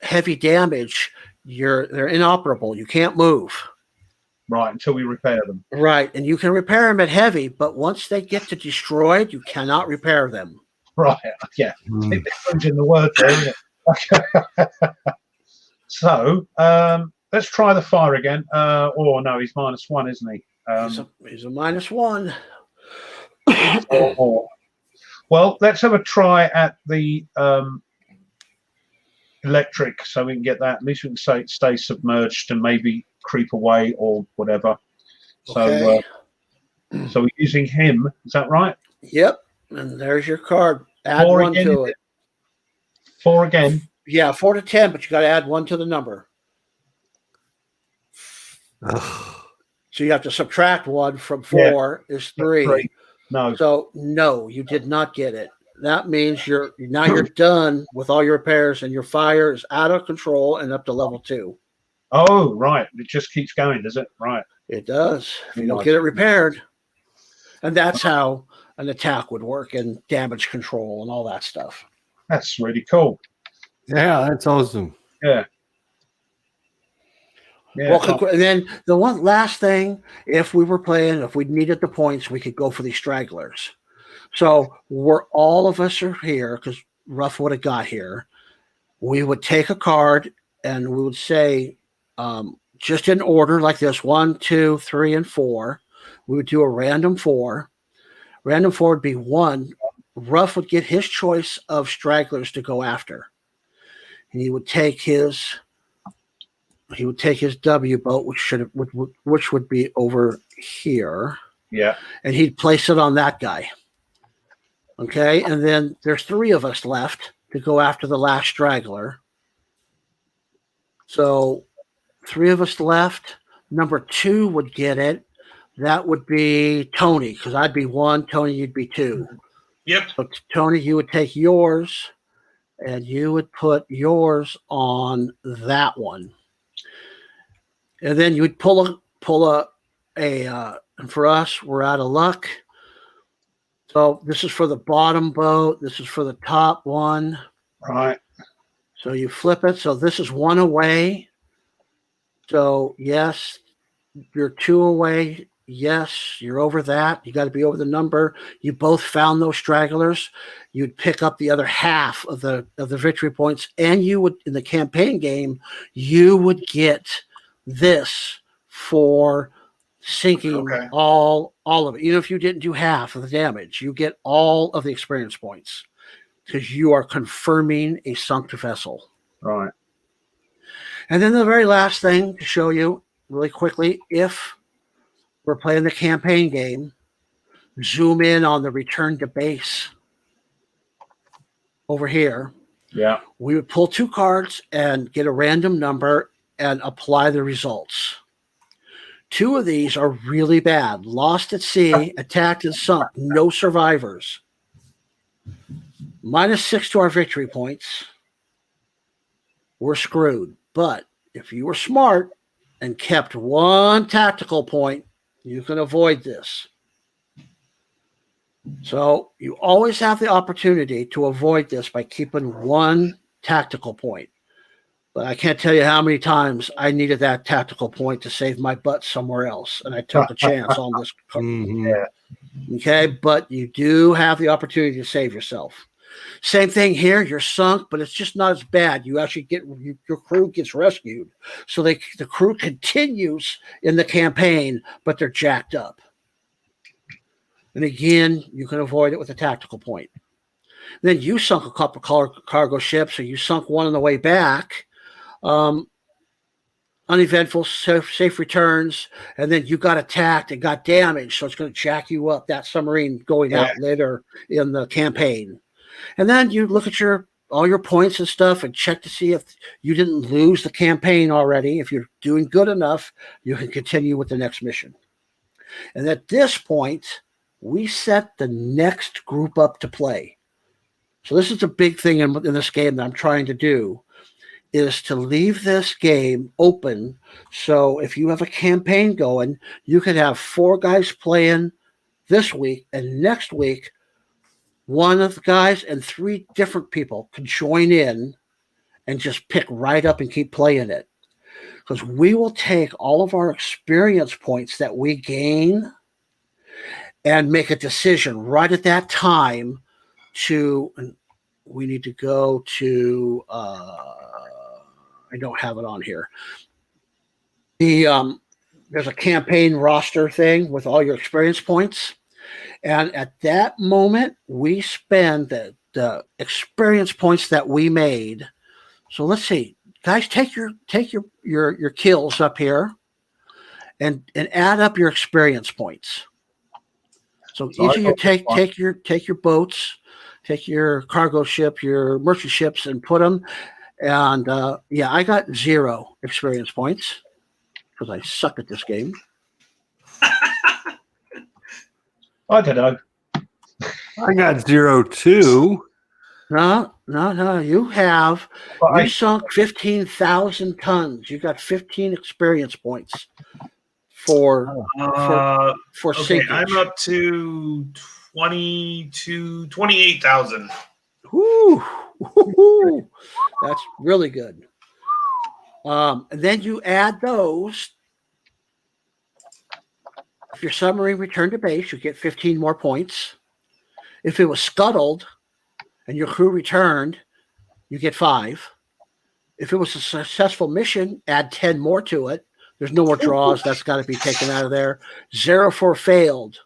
heavy damage, they're inoperable. You can't move. Right, until we repair them. Right, and you can repair them at heavy, but once they get to destroyed, you cannot repair them. Right, yeah. Take the in the word there, isn't it? So, let's try the fire again. Oh, no, he's -1, isn't he? He's a -1. Well, let's have a try at the electric so we can get that. At least we can say stay submerged and maybe creep away or whatever. Okay. So we're using him. Is that right? Yep. And there's your card. Add 4 1 again, to it. 4 again. Yeah, 4 to 10, but you got to add 1 to the number. So you have to subtract 1 from 4 is 3. No. So no, you did not get it. That means you're done with all your repairs and your fire is out of control and up to level 2. Oh, right. It just keeps going, does it? Right. It does. If you don't get it repaired. And that's how an attack would work and damage control and all that stuff. That's really cool. Yeah, that's awesome. Yeah. Yeah, and then the one last thing, if we needed the points, we could go for these stragglers. So all of us are here because Ruff would have got here. We would take a card and we would say, just in order like this, 1, 2, 3, and 4. We would do a random 4. Random 4 would be 1. Ruff would get his choice of stragglers to go after. And he would take his W boat, which would be over here. Yeah. And he'd place it on that guy. Okay, and then there's 3 of us left to go after the last straggler. So 3 of us left. Number 2 would get it. That would be Tony, because I'd be 1. Tony, you'd be 2. Yep. So Tony, you would take yours, and you would put yours on that one. And then you would pull a and for us, we're out of luck. So this is for the bottom boat. This is for the top one. Right. So you flip it. So this is 1 away. So yes, you're 2 away. Yes, you're over that. You got to be over the number. You both found those stragglers. You'd pick up the other half of the victory points, and you would, in the campaign game, you would get this for sinking all of it. Even if you didn't do half of the damage, you get all of the experience points because you are confirming a sunk vessel. Right. And then the very last thing to show you really quickly, if we're playing the campaign game, zoom in on the return to base over here. Yeah. We would pull 2 cards and get a random number and apply the results. 2 of these are really bad. Lost at sea, attacked and sunk, no survivors. -6 to our victory points. We're screwed. But if you were smart and kept 1 tactical point, you can avoid this. So you always have the opportunity to avoid this by keeping 1 tactical point. But I can't tell you how many times I needed that tactical point to save my butt somewhere else, and I took a chance on this. Yeah. Okay, but you do have the opportunity to save yourself. Same thing here. You're sunk, but it's just not as bad. You actually your crew gets rescued, so the crew continues in the campaign, but they're jacked up. And again, you can avoid it with a tactical point. Then you sunk a couple cargo ships, or you sunk one on the way back. Uneventful, safe returns, and then you got attacked and got damaged, so it's going to jack you up. That submarine going out later in the campaign. And then you look at all your points and stuff and check to see if you didn't lose the campaign already. If you're doing good enough, you can continue with the next mission. And at this point, we set the next group up to play. So this is a big thing in this game that I'm trying to do, is to leave this game open. So if you have a campaign going, you could have 4 guys playing this week, and next week, 1 of the guys and 3 different people could join in and just pick right up and keep playing it. Because we will take all of our experience points that we gain and make a decision right at that time we need to go to, I don't have it on here. There's a campaign roster thing with all your experience points. And at that moment, we spend the experience points that we made. So let's see, guys, take your kills up here and add up your experience points. So each of you take your boats, take your cargo ship, your merchant ships, and put them. And I got 0 experience points because I suck at this game. I don't know. I got 0 too. No. You sunk 15,000 tons. You got 15 experience points for sinking. I'm up to 28,000. Woo! That's really good. And then you add those. If your submarine returned to base, you get 15 more points. If it was scuttled and your crew returned, you get 5. If it was a successful mission, add 10 more to it. There's no more draws. That's got to be taken out of there. 0 for failed.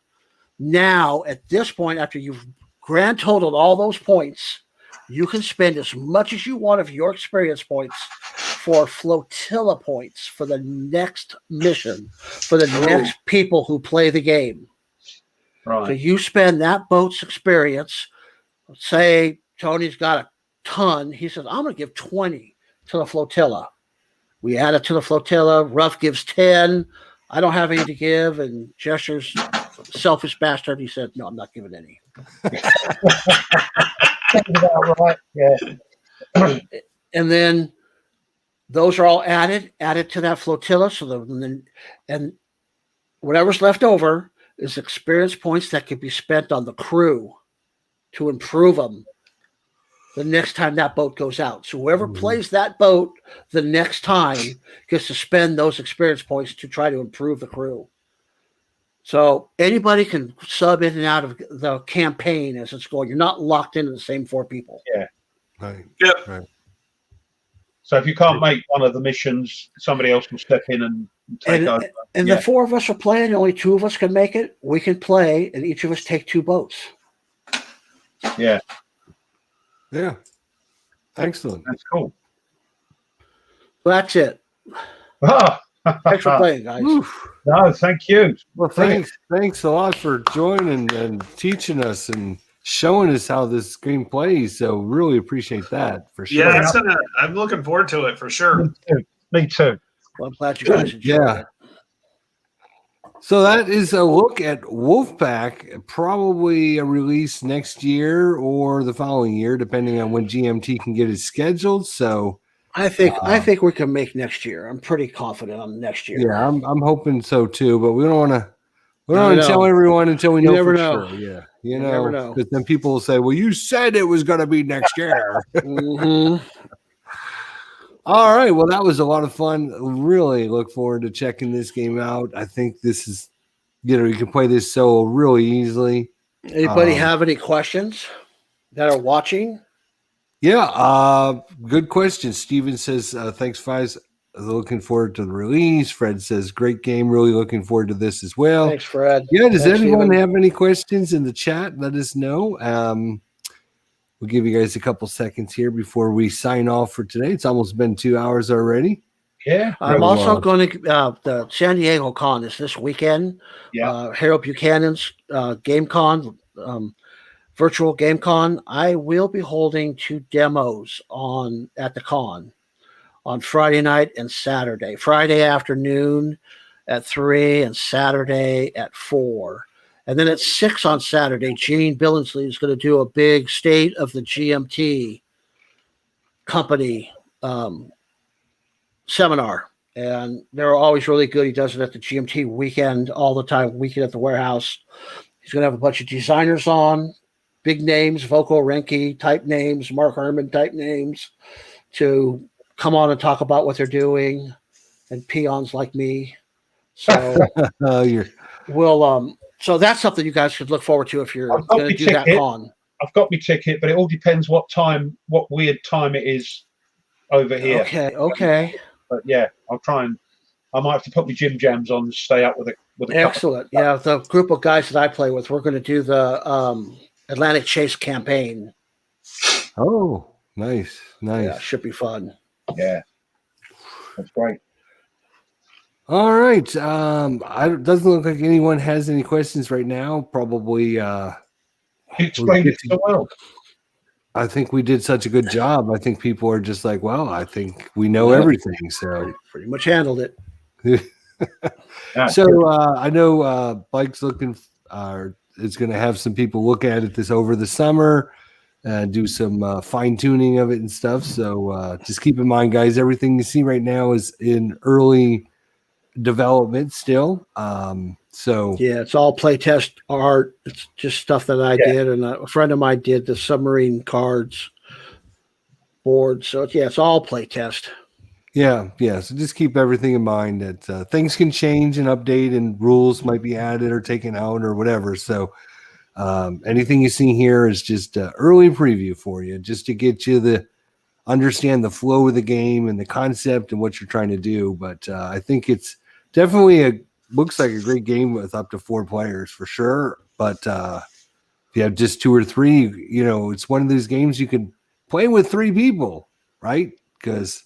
Now, at this point, after you've grand totaled all those points, you can spend as much as you want of your experience points for flotilla points for the next mission, for the next people who play the game. Right. So you spend that boat's experience. Say Tony's got a ton. He says, I'm going to give 20 to the flotilla. We add it to the flotilla. Ruff gives 10. I don't have any to give. And Jester's selfish bastard. He said, no, I'm not giving any. Right. Yeah. And then those are all added to that flotilla. So and whatever's left over is experience points that can be spent on the crew to improve them the next time that boat goes out. So whoever plays that boat the next time gets to spend those experience points to try to improve the crew. So anybody can sub in and out of the campaign as it's going. You're not locked into the same 4 people. Yeah. Right. Yep. Right. So if you can't make one of the missions, somebody else will step in and take over. And the 4 of us are playing, only 2 of us can make it. We can play, and each of us take 2 boats. Yeah. Yeah. Excellent. That's cool. That's it. Ah. Thanks for playing, guys. Oof. No, thank you. Well, thanks a lot for joining and teaching us and showing us how this game plays. So really appreciate that for sure. Yeah, I'm looking forward to it for sure. Me too. Well, I'm glad you guys enjoyed it. So that is a look at Wolfpack, probably a release next year or the following year, depending on when GMT can get it scheduled. So I think we can make next year. I'm pretty confident on next year. Yeah, I'm hoping so too, but we don't want to tell everyone until we know for sure. Yeah, you never know, because then people will say, "Well, you said it was going to be next year." All right, well, that was a lot of fun. Really look forward to checking this game out. I think this is, you can play this solo really easily. Anybody have any questions that are watching? Yeah, good question. Steven says, thanks, Fives. Looking forward to the release. Fred says, great game. Really looking forward to this as well. Thanks, Fred. Yeah, does anyone Steven. have any questions in the chat? Let us know. We'll give you guys a couple seconds here before we sign off for today. It's almost been 2 hours already. Yeah. I'm also going to, the San Diego Con is this weekend. Yeah. Harold Buchanan's Game Con, virtual Game Con. I will be holding 2 demos at the con on Friday night and Saturday. Friday afternoon at 3 and Saturday at 4. And then at 6 on Saturday, Gene Billingsley is going to do a big State of the GMT company seminar. And they're always really good. He does it at the GMT weekend all the time, weekend at the warehouse. He's going to have a bunch of designers on, big names, Voco Renke type names, Mark Herman type names, to come on and talk about what they're doing, and peons like me. So so that's something you guys should look forward to if you're going to do that con. I've got my ticket, but it all depends what weird time it is over here. Okay. But yeah, I'll try and I might have to put my gym jams on and stay up with a Excellent. Yeah, the group of guys that I play with, we're going to do the Atlantic Chase campaign. Oh, nice. Yeah, should be fun. Yeah, that's great. All right. It doesn't look like anyone has any questions right now. Probably. You explained it so well. I think we did such a good job. I think people are just like, well, I think we know everything. So pretty much handled it. So I know Bike's is going to have some people look at it over the summer, do some fine tuning of it and stuff. So just keep in mind, guys, everything you see right now is in early development still. So yeah, it's all playtest art. It's just stuff that I did, and a friend of mine did the submarine cards board. So it's all playtest. Yeah. So just keep everything in mind that things can change and update, and rules might be added or taken out or whatever. So anything you see here is just early preview for you, just to get you understand the flow of the game and the concept and what you're trying to do. But I think it's definitely looks like a great game with up to 4 players for sure. But if you have just 2 or 3, it's one of those games you can play with 3 people, right? Because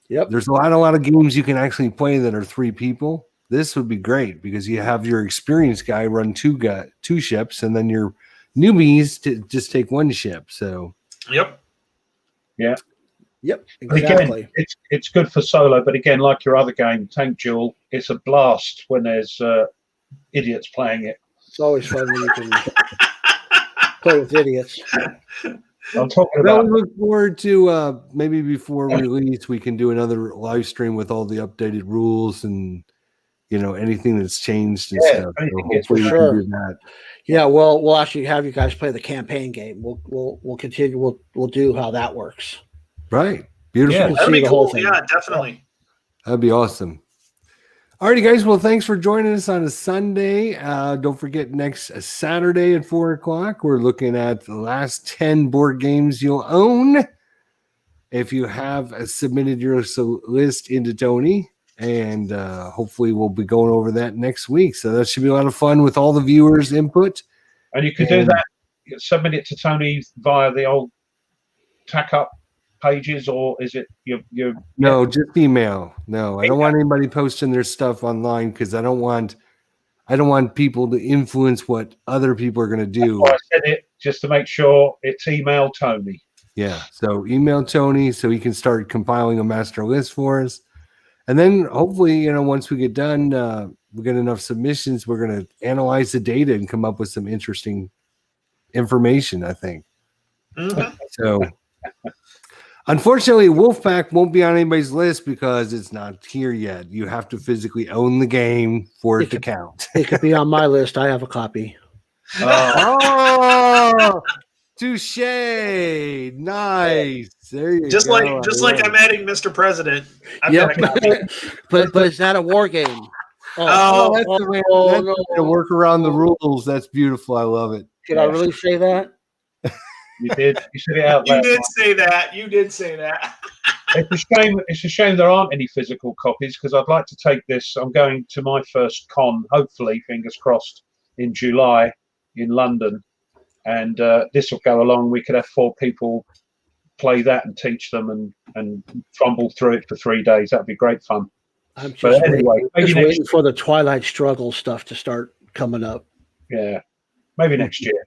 there's a lot of games you can actually play that are 3 people. This would be great because you have your experienced guy run 2 ships, and then your newbies to just take 1 ship. So Yep, exactly. Again, it's good for solo, but again, like your other game, Tank Duel, it's a blast when there's idiots playing it. It's always fun when you can play with idiots. I'm talking about. We look forward to maybe before release, we can do another live stream with all the updated rules and anything that's changed and stuff. So hopefully we can do that. Yeah, we'll actually have you guys play the campaign game. We'll continue. We'll do how that works. Right. Beautiful. Yeah, We'll that'd see be the cool. whole thing. Yeah, definitely. That'd be awesome. Alrighty, guys. Well, thanks for joining us on a Sunday. Don't forget next Saturday at 4:00, we're looking at the last 10 board games you'll own if you have submitted your list into Tony. And hopefully we'll be going over that next week. So that should be a lot of fun with all the viewers' input. And you can do that, submit it to Tony via the old tack up pages, or is it your No, just email. No, I don't want anybody posting their stuff online because I don't want people to influence what other people are going to do. I said it just to make sure it's email Tony. Yeah, so email Tony so he can start compiling a master list for us. And then hopefully, once we get done, we get enough submissions, we're going to analyze the data and come up with some interesting information, I think. Mm-hmm. So unfortunately, Wolfpack won't be on anybody's list because it's not here yet. You have to physically own the game for it to count. It could be on my list. I have a copy. Oh, touche! Nice. There you just go. like I'm adding Mr. President. but is that a war game? That's the way to work around the rules. That's beautiful. I love it. Did I really say that? You did. You said it out loud. You did say that. It's a shame there aren't any physical copies because I'd like to take this. I'm going to my first con, hopefully, fingers crossed, in July in London. And this will go along. We could have 4 people play that and teach them and fumble through it for 3 days. That'd be great fun. I'm just waiting for the Twilight Struggle stuff to start coming up. Yeah, maybe next year.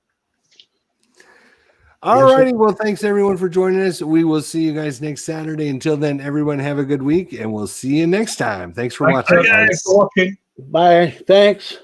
All righty. Well, thanks everyone for joining us. We will see you guys next Saturday. Until then, everyone have a good week, and we'll see you next time. Thanks for watching. Thanks for watching. Bye. Thanks.